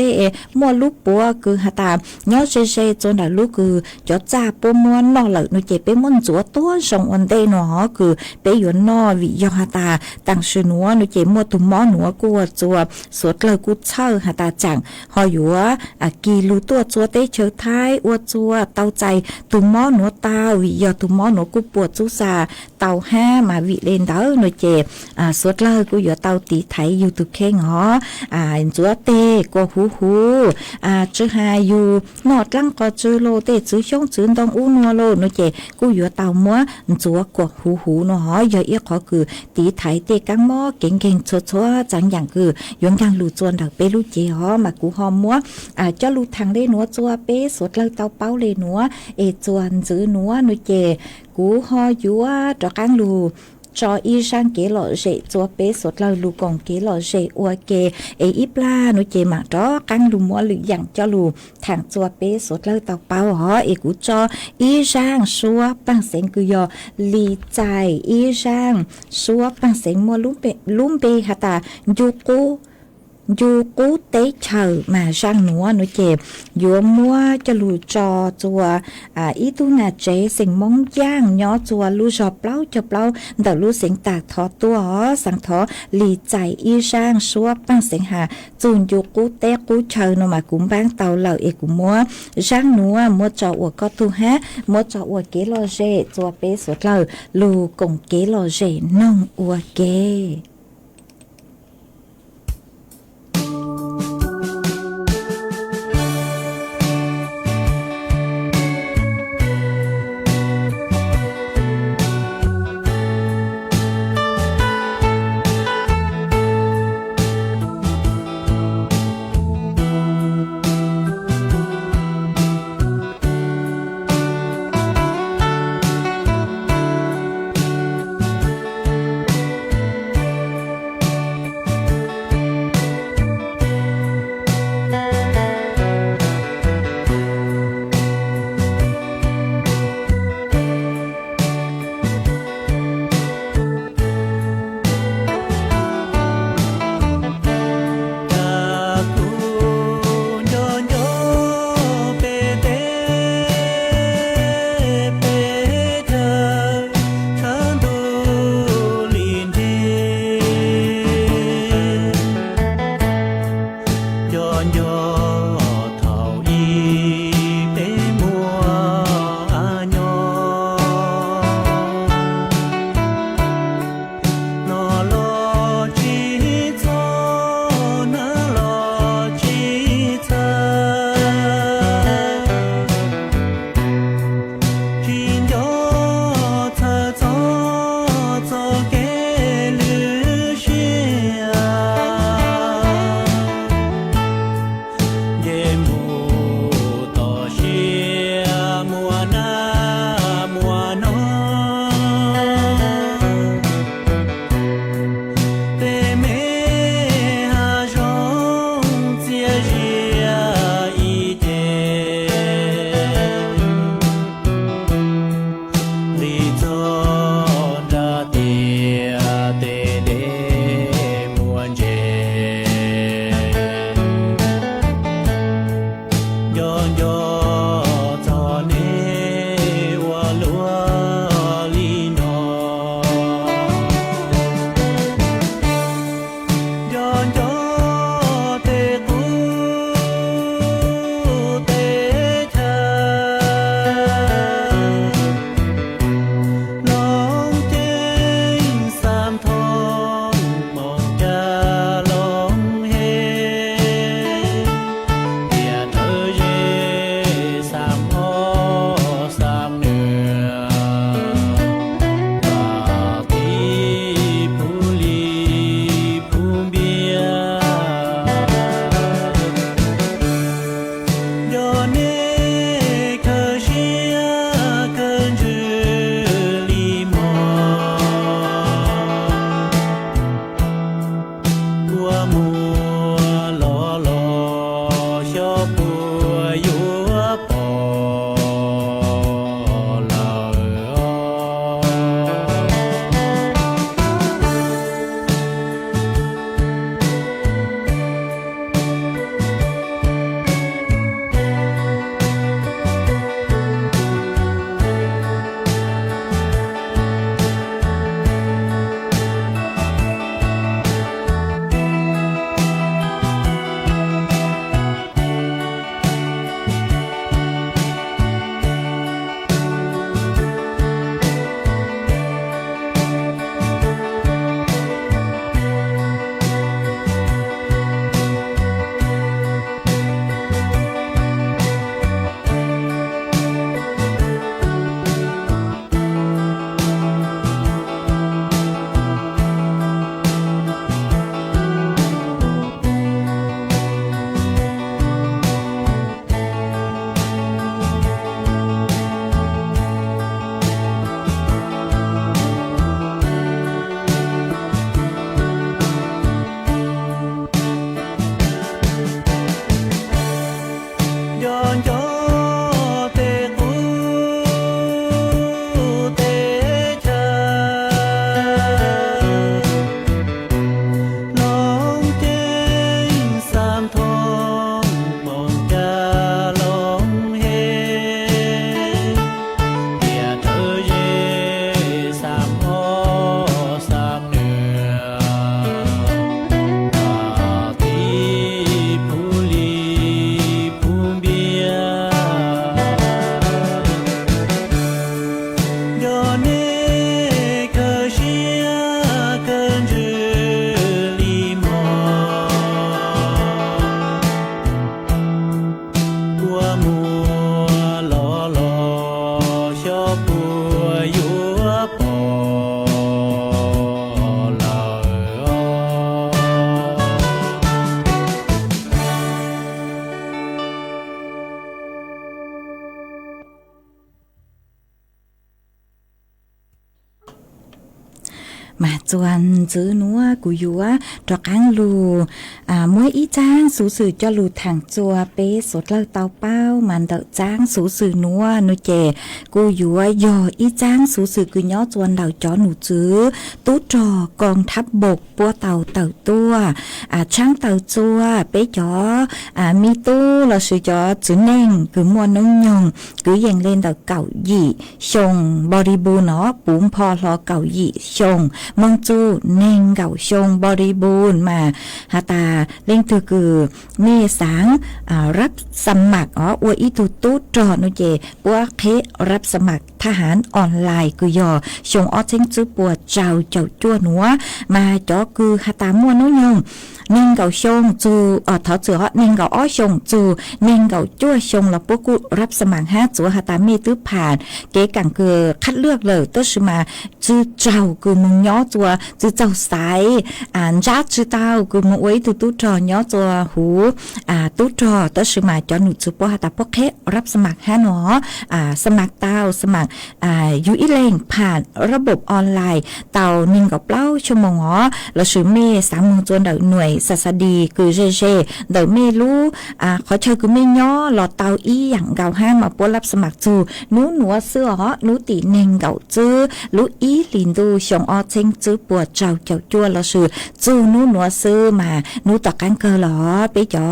มั่วลูกปัวคือหตาย้อเซจนได้ลูกคือจอจ้าปัวมัวนอเหล่นุเจเปมันจัวตัวส่งวันเดเนาะคือเปยวนนอวิยอหตาตั้งชื่อนัวนุเจมัวตุมอหนัวกัวจัวสวดเลยกูเช่าหตาจังหอยัวกีรูตัวจัวเตเชอท้ายอวจัวเตาใจตุมอหนัวตาวิยอตุมอหนัวกูปวดจุซาเตาห้ามาวิเลนเดอนุเจสวดเลยกูอยู่เตาตีไถอยู่ตุเข่งหอจัวเตกัวหูจือหาอยู่นอดลังก็จือโลเตจือช่องจือตองอู้นัวโลนุเจกูอยู่เตามัวจัวกัวหูเนาะยอเอียขอคือตีไถเตกังหม้อเก่งๆชัวๆจังอย่างคือยงยังลู่จวนดักเปลู่เจฮอมากูฮอมมัวเจ้าลู่ทางได้หนัวจัวเป้สดเลยเตาเป้าเลยหนัวจวนจื้อหนัวนุเจกูฮอยัวจอกังลู่cho y sang kế lọ rễ cho bé sốt lời lù còn kế lọ rễ ua kê ít la nó chê mà đó căng lù mua lử dặn cho lù thẳng cho bé sốt lời tàu bao hó cú cho y sang xua bằng sen cứ yo lì chạy y sang xua bằng sen mua lúm bê hả ta dù cố tế chờ mà sang núa nó chè dù mua cho lù trò chùa ý tu nà chế sinh mong giang nhỏ chùa lù trò cho plau đỡ lù sinh tạc thọ tua sang thọ lì chạy y sang xua bằng sinh hà chùn dù cố tế cố chờ nó mà cũng bán tàu lợi cũng mua sang núa mua trò ua có tu hát mua trò ua kế lo rễ chùa bế sốt lời lù cùng kế lo rễ nông ua kê mà chuan chữ núa của dúa cho cán lù mỗi ý trang số sự cho lù thẳng chùa bé sốt lơ tàu bao màn đợi trang số sự núa nó chè cô dúa dò ý trang số sự cứ nhó chuan đầu chó nụ chữ tú trò con tháp bột bua tàu tàu tua trang tàu chua bé chó mi tu là sự chó chữ neng cứ mua nông nhung cứ dành lên đầu cậu dị sông body bu nó bún pho lo cậu dị sông mong chu neng cậu sông body bu mà hà ta lên từ cứ mê sángรับสมัครอวยอีตูตูจอนุเจปัวเพรับสมัครทหารออนไลน์คือยอชงออเชงจื้อปัวเจ้าจั่วหนัวมาจ่อคือหาตามัวน้อยงนิ่งเก่าชงจูถอดเสือนิ่งเก่าอ้อชงจูนิ่งเก่าจั่วชงแล้วพวกกูรับสมัคร5จั่วหาตามีตื้อผ่านเก๋กังคือคัดเลือกเลยตัวชิมาจื้อเจ้าคือมึงย้อจั่วจื้อเจ้าสายจ้าจื้อเต้าคือมึงไว้ตูจอย้อจั่วหูตูจอตัวชิมาจอหนูจูปัวหาตาพวกแค่รับสมัคร5หนอสมัครเต้าสมัครยูอีเลงผ่านระบบออนไลน์เต่านิ่งกับเล่าชั่วโมงอ๋อแล้วชื่อเมย์3 โมงจนเดหน่วยศาสดีคือเจเจเดเมรู้ขอเชิญคือเมย่อหลอดเตาอีอย่างเก่าห้ามมาปรับสมัครจูนู้หนัวเสื้ออ๋อนู้ตีเน่งเก่าจื้อรู้อีลินดูชงออเชงจื้อปวดเจ้าจั่วแล้วชื่อจูนู้หนัวซื้อมานู้ต่อการเกลอไปจ่อ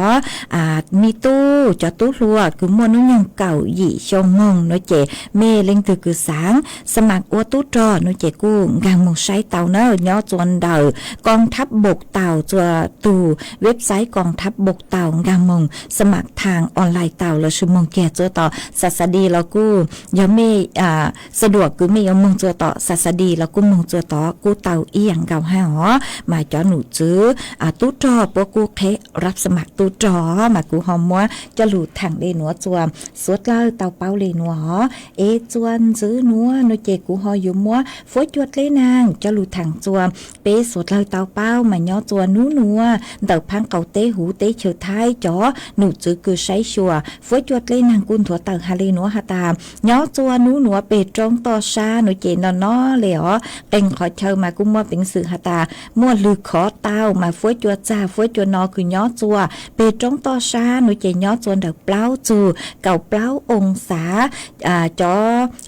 มีตู้จ่อตู้รัวคือมัวนู้ยังเก่าหยี่ชงงงน้อยเจเมเล่งคือsáng สมัครอวตู้จอนุเจกูงางมงใช้เต่าเนอย่อจวนเดอกองทัพบกเต่าจัวตูเว็บไซต์กองทัพบกเต่างางมงสมัครทางออนไลน์เต่าเราชั่วโมงแก่จัวต่อศาสดีเรากูยอมไม่สะดวกคือไม่ยอมมงจัวต่อศาสดีเรากูมงจัวต่อกูเต่าอีอย่างเก่าห้าหอมาจ่อหนูจื้อตู้จอปวกูเพรับสมัครตู้จอมากูหอมมัวจะหลุดถังเลนัวจัวสวดเล่าเต่าเป้าเลนัวเอจวนจื้อนัวโนเจกูหออยู่มัวฝอยจวดเลยนางจะหลุดถังจัวเปสดเลยเตาเป้ามาย่อจัวนัวเดาพังเก่าเตหูเตเชือท้ายจ่อหนูจื้อคือใช้ชัวฝอยจวดเลยนางกุนถั่วเต่าฮาเลนัวฮาตามย่อจัวนัวเปตรงต่อชาโนเจนอนอเลยอ๋อเป็นขอเชิญมากูมัวเป็นสื่อฮาตามัวลือขอเต้ามาฝอยจวดจ้าฝอยจวดนอคือย่อจัวเปตรงต่อชาโนเจย่อจัวเดาเปล่าจูเก่าเปล่าองศาจ่อ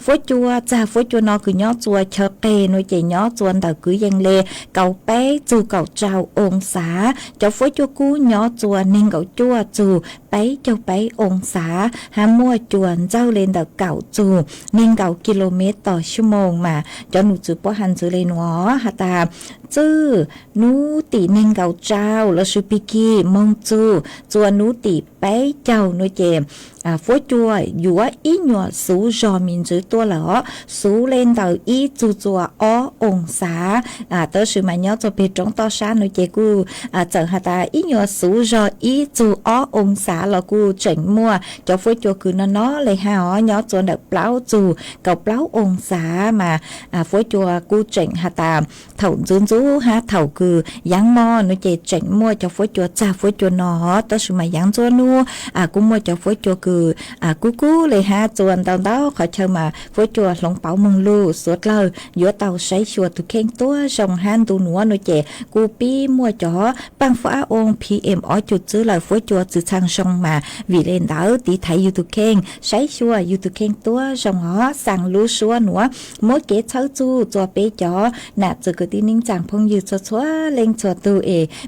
ฝอยจัวจ้าฝอยจัวนอคือย้อจัวเชเปโนเจย้อจวนแต่คือยังเลเก่าเป้จูเก่าเจ้าองศาเจ้าฝอยจัวกูย้อจัวนิ่งเก่าจัวจูเป้เจ้าเป้องศาห้ามมั่วจวนเจ้าเลนแต่เก่าจูนิ่งเก่ากิโลเมตรต่อชั่วโมงมาเจ้าหนูจูป้อหันจูเลนวอฮาตาจื้อนูตีนิ่งเก่าเจ้าแล้วชูปิกีมงจูจวนนูตีเป้เจ้าโนเจฝอยจัวอยู่ว่าอีหนัวสูจอมินจื้อตัวเหรอสูเลนแต่อีจูจัวอ้อองศาเตอชื่อมันย้อจะเป็นจงต่อชาโนเจกูเจอหาตาอีหนัวสูจออีจูอ้อองศาเรากูเจ๋งมัวจะฝอยจัวคือน้อเลยฮะอ๋อย้อจนเด็กเปล่าจูกับเปล่าองศามาฝอยจัวกูเจ๋งหาตาเถ่าจื้อจูฮะเถ่าคือยังมอโนเจเจ๋งมัวจะฝอยจัวจ้าฝอยจัวน้อเตอชื่อมันยังจัวนัวกูมัวจะฝอยจัวคือกูเลยฮะจวนเตาขอเชิญมาฝอยจัวหลงเป๋ามึงลู่สวดเลยยัวเตาใช้ชัวตุเข่งตัวส่งฮันตูหนัวโนเจกูปีมัวจ๋อปังฟ้าองพีเอ็มอ้อจุดซื้อเลยฝอยจัวจืดทางส่งมาวิเลนดาวตีไทยยูตุเข่งใช้ชัวยูตุเข่งตัวส่งอ๋อสั่งลู่ชัวหนัวมัวเกเช้าจูจัวเปจ๋อน่ะจะกตีนิ่งจังพงยืดชัวเล็งชัวตู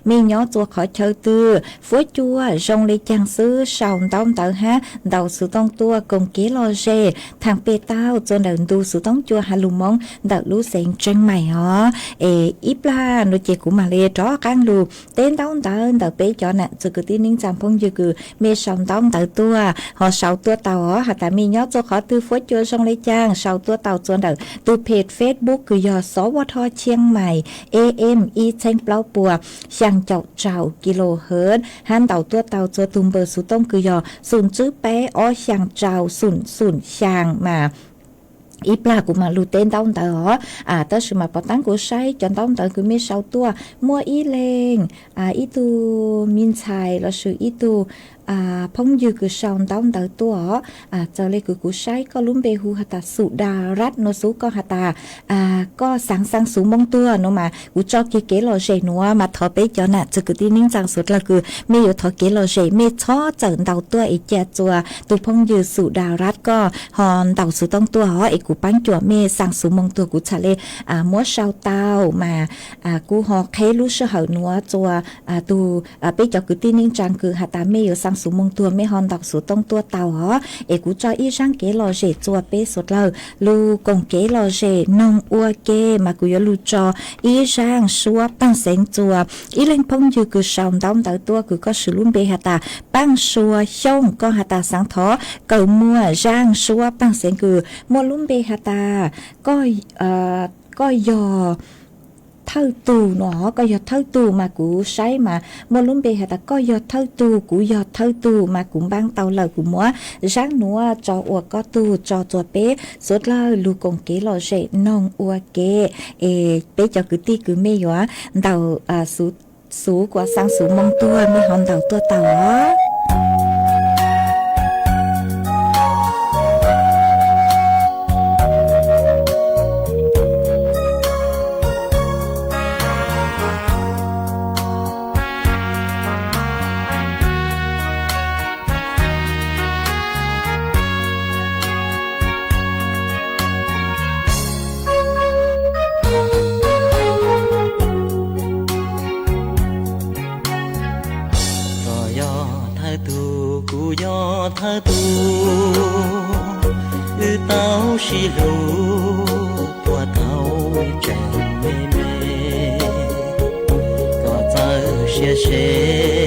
มีย้อจัวขอเชิญตัวฝอยจัวส่งเลยจังซื้อส่งต้อมเตาฮะเดาสุต้องตัวกงเกลอเจทางเปต้าจนเดินดูสุต้องจัวฮาลุมงเดาลูเซงจังใหม่อ๋ออีปลาโนเจกุมาเลจ้อกังลูเต้นต้องเดินเดาเปจ่อน่ะจะกตีนิ่งจังพงยืดเมย์ส่งต้องเดาตัวหอเสาตัวเต่าอ๋อหาแต่มีย้อจัวขอตือฝอยจัวส่งเลยจังเสาตัวเต่าจนเดินตูเพจเฟซบุ๊กคือยอสวทเชียงใหม่ AM อีเชงเปล่าปัวช่างเจ้ากิโลเฮิรตซ์ฮันเต่าตัวเต่าจัวตุมเบอร์สุต้องคือยอศูนย์จื้อเป้อ้อช่างเจ้าศูนย์ช่างมาอีปลากูมาลูเต้นต้องเต๋อแต่สมัยปตั้งกูใช้จนต้องเต๋อคือมีเสาตัวมัวอีเลงอีตูมินชัยแล้วชื่ออีตู phong dư cứ sòng tông tới tua cho lên cứ cú sai có lúm bê hu hata sụ đà rát nó số có hata có sáng xuống mong tua nó mà cú cho kế lò dễ nó mà thọ bé cho nè cho cứ tin ninh rằng suốt là cứ mê yêu thọ kế lò dễ mê cho chẩn đầu tua ấy chè chùa tu phong dư sụ đà rát có hòn đầu số tông tua họ ấy cú bánh chùa mê sáng xuống mong tua cú trả lê múa sao tao mà cú họ khé lú sơ hở nó chùa tu bé cho cứ tin ninh rằng cứ hata mê yêu sáng xuống mong tua mê hòn đầu số tông tua tàu họ ấy cú cho ý sang kế lò dễ chùa bé suốt là lu cùng kế lò dễ nông ua kê mà cú lu cho ý sang xua băng sen chùa ý lên phong dư cứ sòng đóng tới tua cứ có sự luôn bê hata băng xua xong có hata sáng thó cầu mua rang xua băng sen cứ mua luôn bê hata coi giò thâu tù nó coi giọt thâu tù mà cú say mà mua lúm bê hạt coi giọt thâu tù cú giọt thâu tù mà cũng băng tàu lời cú múa ráng núa cho ua có tù cho chùa bé suốt là lu cùng kế lò rễ nông ua kê bé cho cứ ti cứ mê hóa đầu sú của sang sú mong tua mê hòn đầu tua tàu á thơ tu tao xì lù của tao chẳng mê mê có tao xia xê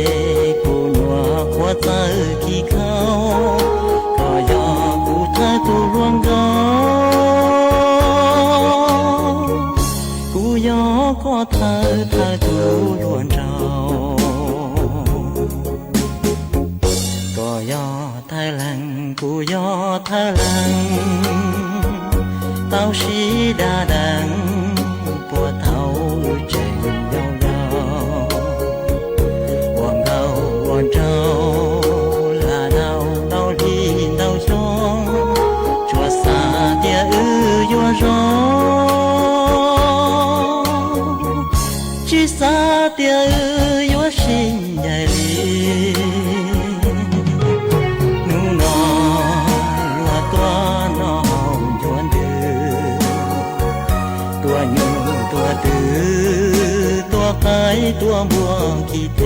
của nhòa của tao kỳ khao có gió của thơ tu luôn gó của gió có thơ tu luôn trao có gió thái lăng của gió thái lăng tao xí đa đằng của tao chạy nhau nhau hoàng đầu hoàng trâu là đau đi đau cho chùa xa tia vua gió chỉ xa tia vua sinh dài đi tua buông kỳ tê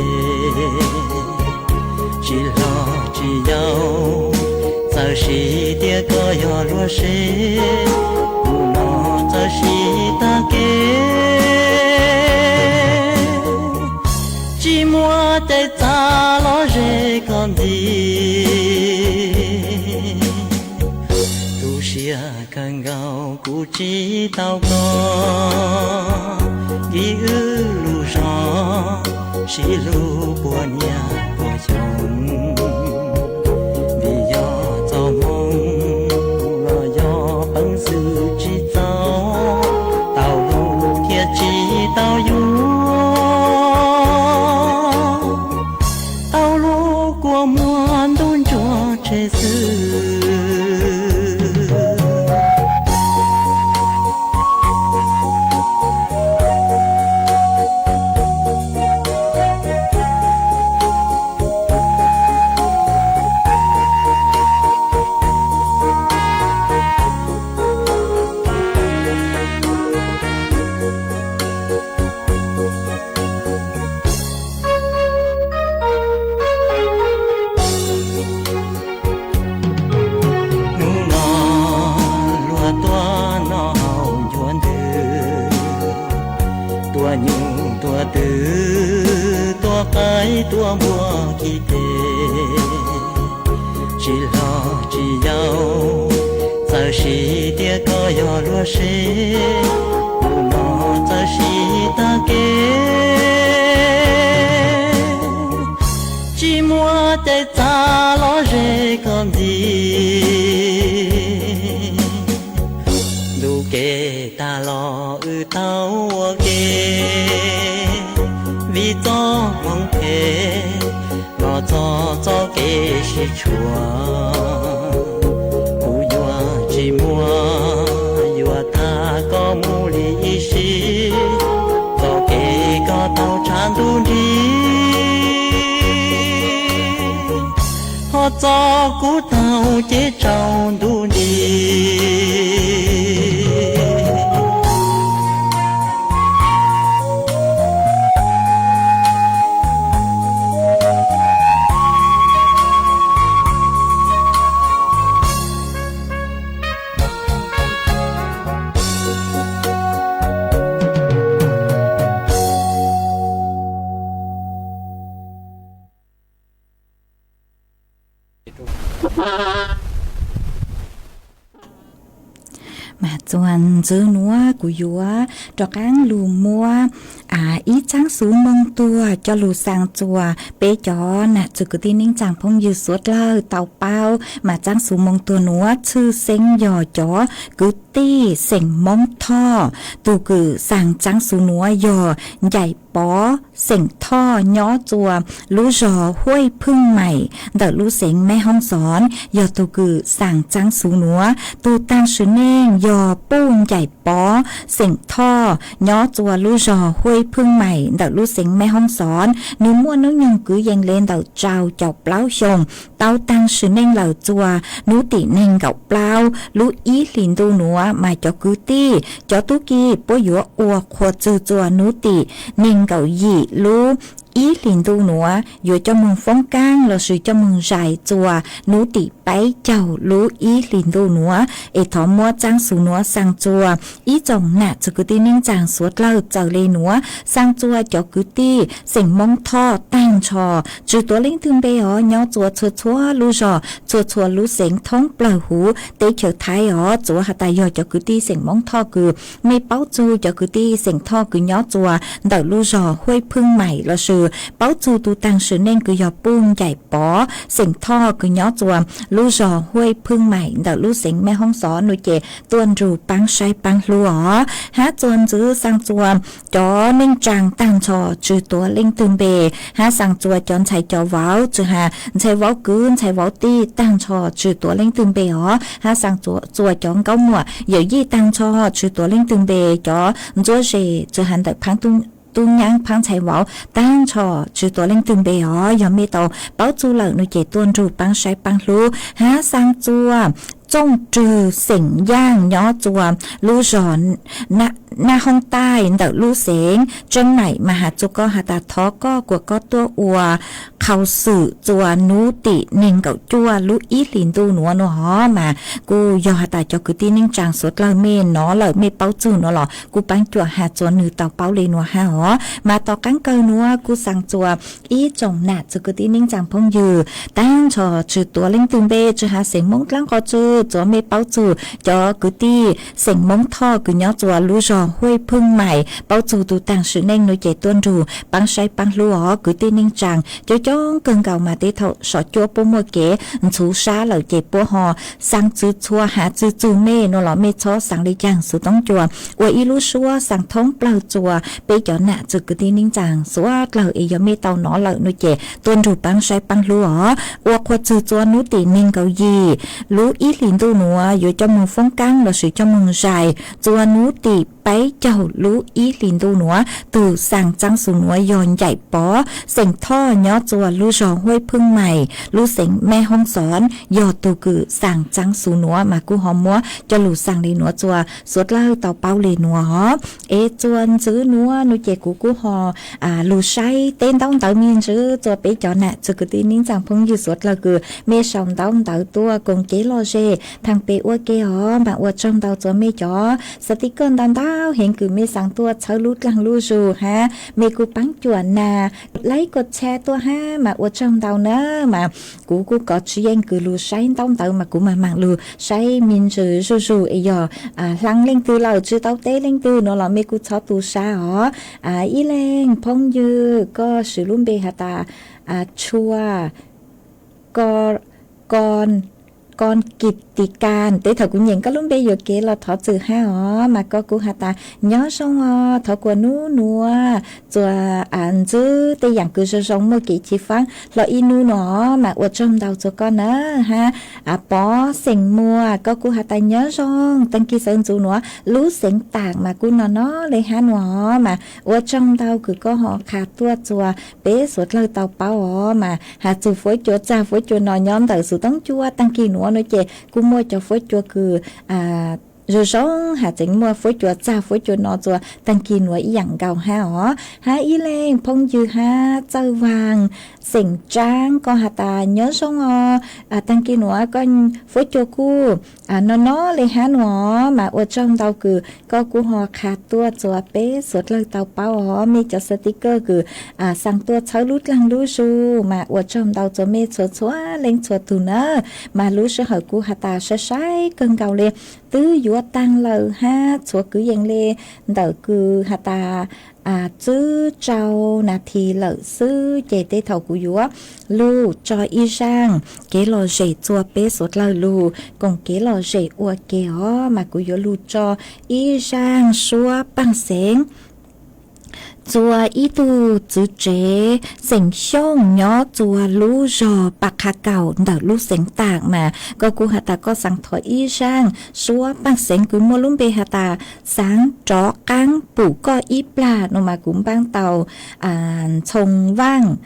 chỉ lo chỉ nhau giờ chỉ tia có gió lúa xế u nó giờ chỉ ta kê chỉ mua tay ta lo dễ còn gì tu xia càng gạo cú chỉ tao có ký ức lu gió chỉ lu của nhà của chồng vì gió gió mong là gió băng sự chỉ tao tao lu thiệt chỉ tao tao lu của muôn đôn cho chế sự tua mua kỳ tê chỉ lo chỉ nhau giờ chỉ tia có gió lúa xế u nó giờ chỉ ta kê chỉ mua tay ta lo dễ còn gì đủ kê ta lo tao kê vì gió mong thế lo cho kê 窗，不愿寂寞，愿他个木里时，个给个到长途里，我照顾到这长途里。mà chuan chữ núa của yúa cho cán lù mua ý trắng sú mông tua cho lù sang chùa bé chó nè chữ cứ tin ninh chẳng phong như suốt lơ tàu bao mà trắng sú mông tua núa chư sinh giò chó cứ ti sỉnh mông tho tu cứ sang trắng sú núa giò dạy bó sỉnh tho nhỏ chùa lú giò huôiพึ่งใหม่เดอลูเสงแม่ห้องสอนยอตูกือสั่งจังสูนัวตูตังชื่อเน่งยอปูนใหญ่ปอเสงท่อย่อจัวลูจอห้วยพึ่งใหม่เดอลูเสงแม่ห้องสอนนิ้วม้วนนิ้วยงกือยังเล่นเดอเจ้าเจ้าเปล่าชงเต้าตังชื่อเน่งเหล่าจัวนู้ติเน่งเก่าเปล่าลูอีหลินตูนัวมาจอกือตี้จอตุกีปยัวอัวขวดจือจัวนู้ติเน่งเก่าหยี่ลูý liền tu nữa vừa cho mừng phong can là sự cho mừng dài chùa nú tị bái chầu lú ý liền tu nữa để thọ mua trang số nữa sang chùa ý chồng nè cho cứ tin ninh chàng suốt lâu chờ lên nữa sang chùa cho cứ ti sỉnh mong tho tăng trò trừตัวlinh thương bê ó nhỏ chùa chùa chùa lú rò chùa chùa lú sỉnh thông bờ hú để chờ thái ó chùa hà tài cho cứ ti sỉnh mong tho cứ mê báo chu cho cứ ti sỉnh tho cứ nhỏ chùa đợi lú rò huôiพึ่งใหม่là sự báo chu tu tăng sự nên cứ dò buông chạy bỏ sỉnh tho cứ nhỏ chùa lú rò huôiพึ่งใหม่đợi lú sỉnh mẹ hong xó nuôi chè tuôn rù băng say băng lú ó há tuôn giữ sang chùa cho ninh tràng tăng trò trừตัวlinh tương bề há sang chùa chọn chạy cho vào trừ hà chạy vào cứ chạy vào ti tăng trò trừตัวlinh tương bề ó há sang chùa chọn câu mùa giờ gì tăng trò trừตัวlinh tương bề cho chúa gì trừ hàn đợi phán tung tu nhang phang chạy vào tăng trò trừตัวlinh tương bề ó giờ mê tàu báo chu lợn nuôi chè tuôn rù băng say băng lú há sang chùa trong trừ sỉnh giang nhỏ chùa lú giòn na hong tai đỡ lú sỉnh chân này mà hạt chú có hạt tà thó có của có tua ua khâu sử chùa nú tị nên cậu chua lú ít liền tu nữa nó hó mà cô do hạt tà cho cứ tin nên chàng suốt lời mê nó lời mê bao chư nó lọ cô bán chùa hạt chùa nữ tàu bao lên nó ha hó mà tàu cắn cơ nữa cô sang chùa ít chồng nạt cho cứ tin nên chàng phong dừ tăng trò trừตัวlinh tương bê trừ hạt sỉnh mông lăng có chư chùa mê bao chư cho cứ ti sỉnh mông tho cứ nhỏ chùa lú rò huôiพึ่งใหม่bao chư tu tăng sự nên nuôi chạy tuôn rù băng say băng lú ó cứ tin nên chàng cho cơn gạo mà tế thọ sọ chua bố mua kế chú xa lời chạy bố hò sang chư chua hạ chư chư mê nó lọ mê chó sang đi chàng sự tông chùa ua y lú xua sang thống blau chùa bê cho nạ chư cứ tin nên chàng xua lời y do mê tàu nó lợi nuôi chạy tuôn rù băng say băng lú ó ua khoa chư chua nú tỉ nên cầu gì lú ít liền tu nùa dù cho mừng phong căng là sự cho mừng dài chùa nú tỉ bấy chầu lú ý liền tu nữa từ sang trắng xuống núi giòn chạy bó sỉnh tho nhỏ chùa lú rò huôiพึ่งใหม่lú sỉnh mẹ hong xón giò tu cử sang trắng xuống núi mà cô hòm múa cho lú sang đi núi chùa suốt lao tàu bao lì núi hó ê chuan chữ núi núi chè của cô hò lú say tên tông tàu miên chữ chùa bé cho nè chữ cứ tin nín chẳng phong như suốt lao cử mẹ sòng tông tàu tua cùng chế lo dê thằng bé ua kê hó mà ua trong tàu chùa mẹ chó sticker đàn tao hiện cử mê sangตัวเช้าลุดลังลูจูฮะเมกูปังจวนนาไลค์กดแชร์ตัวฮะมาอวดช่องเตาเนอะมากูก็ชี้ยังคือลูใช้ต้องเตามากูมามั่งลูใช้มินจือจูไอยลังเล่งตือเราจือเตาเต้เล่งตือเนาะเราเมกูชอบตูซาอ๋ออีแรงพงยือก็สือลุ่มเบฮตาชัวกอน กรกิจการเตถกุญยังก็ลุ่มเบยเกเราถอจือห้าอ๋อมาก็กูหาตาย้อซงอ๋อถอกว่านู้นัวจัวอ่านจื้อแต่อย่างคือจะซงเมื่อกี้ที่ฟังเราอีนูหนอมาอวดจมดาวจัวก็นะฮะปอเสียงมัวก็กูหาตาย้อซงตั้งกี่เซิงจูหนัวรู้เสียงต่างมากูนอนเลยฮะหนอมาอวดจมดาวคือก็หอขาตัวจัวเป๊ะสวดเลยเตาเป้าอ๋อมาหาจูฝอยจัวจ้าฝอยจัวนอนย้อมแต่สุต้องจัวตั้งกี่หนัวน้อยเจกูมัวจะฝอยจัวคือrồi sống hà chính mua phối chuột cha phối chuột nọ chuột tăng kỳ nuôi dạng gạo ha ó ha y lên phong dư ha châu vàng sỉnh trang con hà ta nhớ sống tăng kỳ nuôi con phối chuột cu nó lên ha nó mà ở trong tàu cứ có cu họ khát tua chuột bé suốt lời tàu bao ó mi cho sticker cứ sang tua cháu lút lăng lút su mà ở trong tàu chuột mê chuột chuột lên chuột tù nơ mà lút sẽ hỏi cu hà ta sẽ sai cơn gạo lên tứ dúa tăng lờ ha chúa cứ dành lê đỡ cứ hà ta chữ trâu nà thì lỡ sư chế tê thầu của dúa lu cho y sang kế lò rể chua bế sốt lờ lu còn kế lò rể ua kéo mà của dúa lu cho y sang xua bằng sáng chùa ý tu chữ chế sành xong nhỏ chùa lú rò bạc hà cầu đỡ lú sành tạng mà có cụ hà ta có sáng thổi y sang xua bạc sành cứ mua lúng bê hà ta sáng chó căng bủ có y pla nó mà cũng băng tàu chồng vang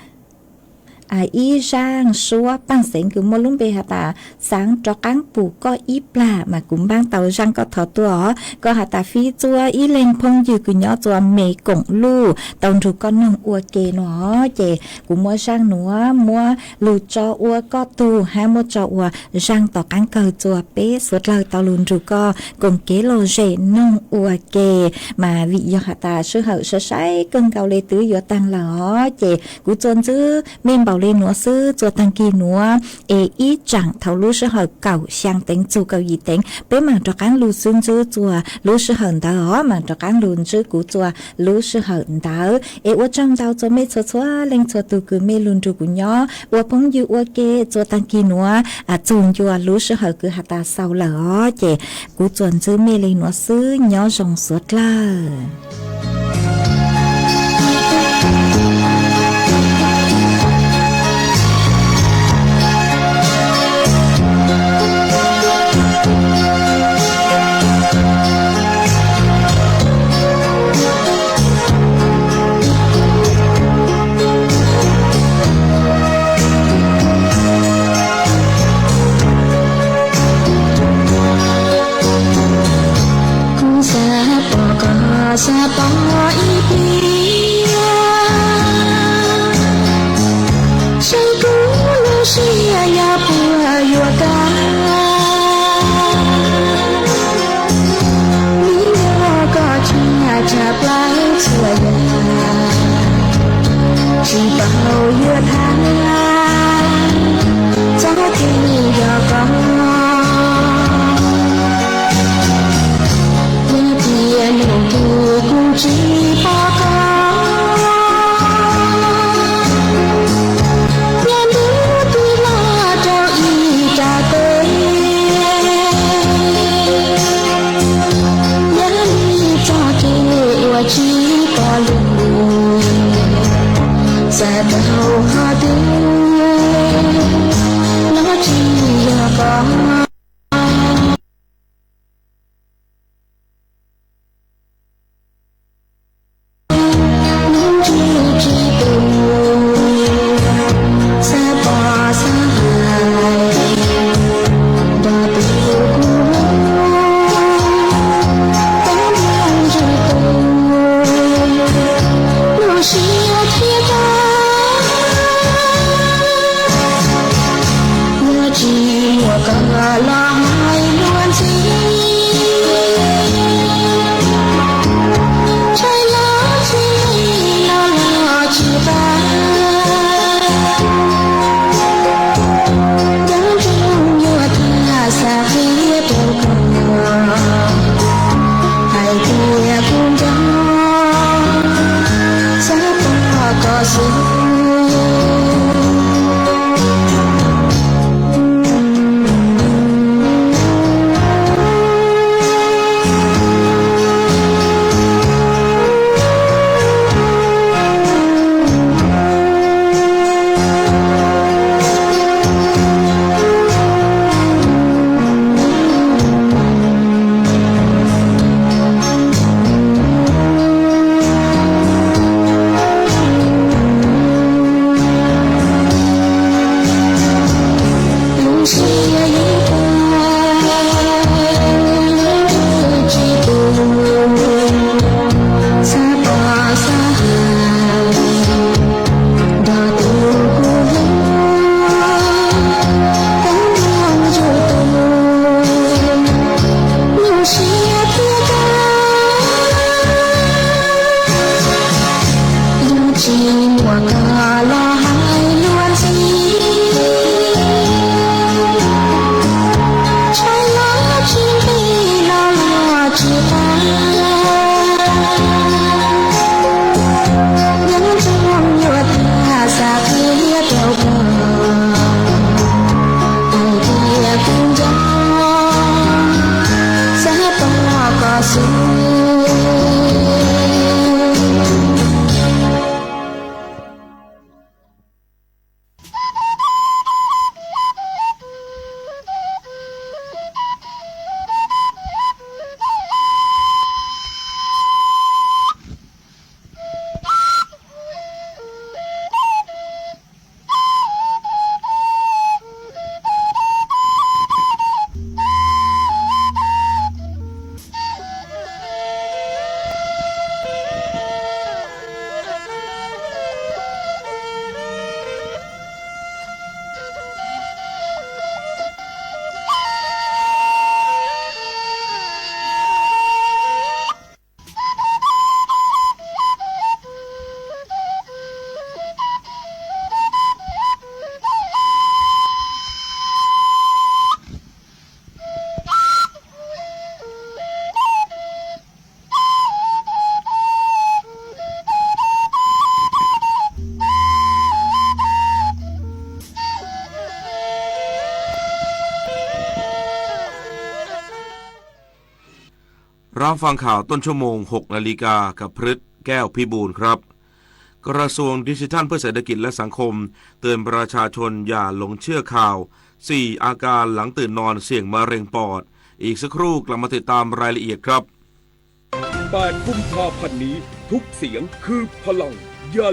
y sang xua băng sành cứ mua lúng bê hà ta sáng chó căng bủ có y pla mà cũng băng tàu răng có thọ tua có hà ta phi chua y lên phong dư cứ nhỏ chùa mê cổng lu tàu rù con nông ua kê nó chè cũng mua sang nữa mua lù cho ua có tu hay mua cho ua răng tỏ căng cờ chùa bé suốt lời tàu lùn rù co cùng kế lô rể nông ua kê mà vị do hà ta sư hậu sơ sái cân cao lê tứ do tăng lỏ chè cũng chôn chứ men bảo lên nữa sư chùa tăng kỳ nữa ý chẳng thầu lú sư hậu cầu sang tính chùa cầu gì tính bé mà cho cán lù xương chứ chùa lú sư hậu đó mà cho cán lùn chứ của chùa lú sư hậu đó ở trong tàu cho mấy số lên cho từ cứ mấy luôn rồi của nhỏ ở phong dư ở kia cho tăng kỳ nữa chôn cho lúa sữa hở cứ hạt ta sau lỡ chị của chôn chứ mấy lên nữa xứ nhỏ rồng suốt là sa pa ipia sang ku lo sia ya pu yo ka mi yo ka chi cha plai chua ya chi pa yo tha cha ti yo ka chỉ ba ca nhà nước tuy là cho y trả tới nhà đi cho kêu chỉ có lùng sẽ đầu hoa สุรับฟังข่าวต้นชั่วโมง 6 นาฬิกากับพฤทธิ์แก้วพิบูลครับกระทรวงดิจิทัลเพื่อเศรษฐกิจและสังคมเตือนประชาชนอย่าหลงเชื่อข่าว 4 อาการหลังตื่นนอนเสี่ยงมะเร็งปอดอีกสักครู่กลับมาติดตามรายละเอียดครับ 8 กุมภาพันธ์นี้ทุกเสียงคือพลังอย่า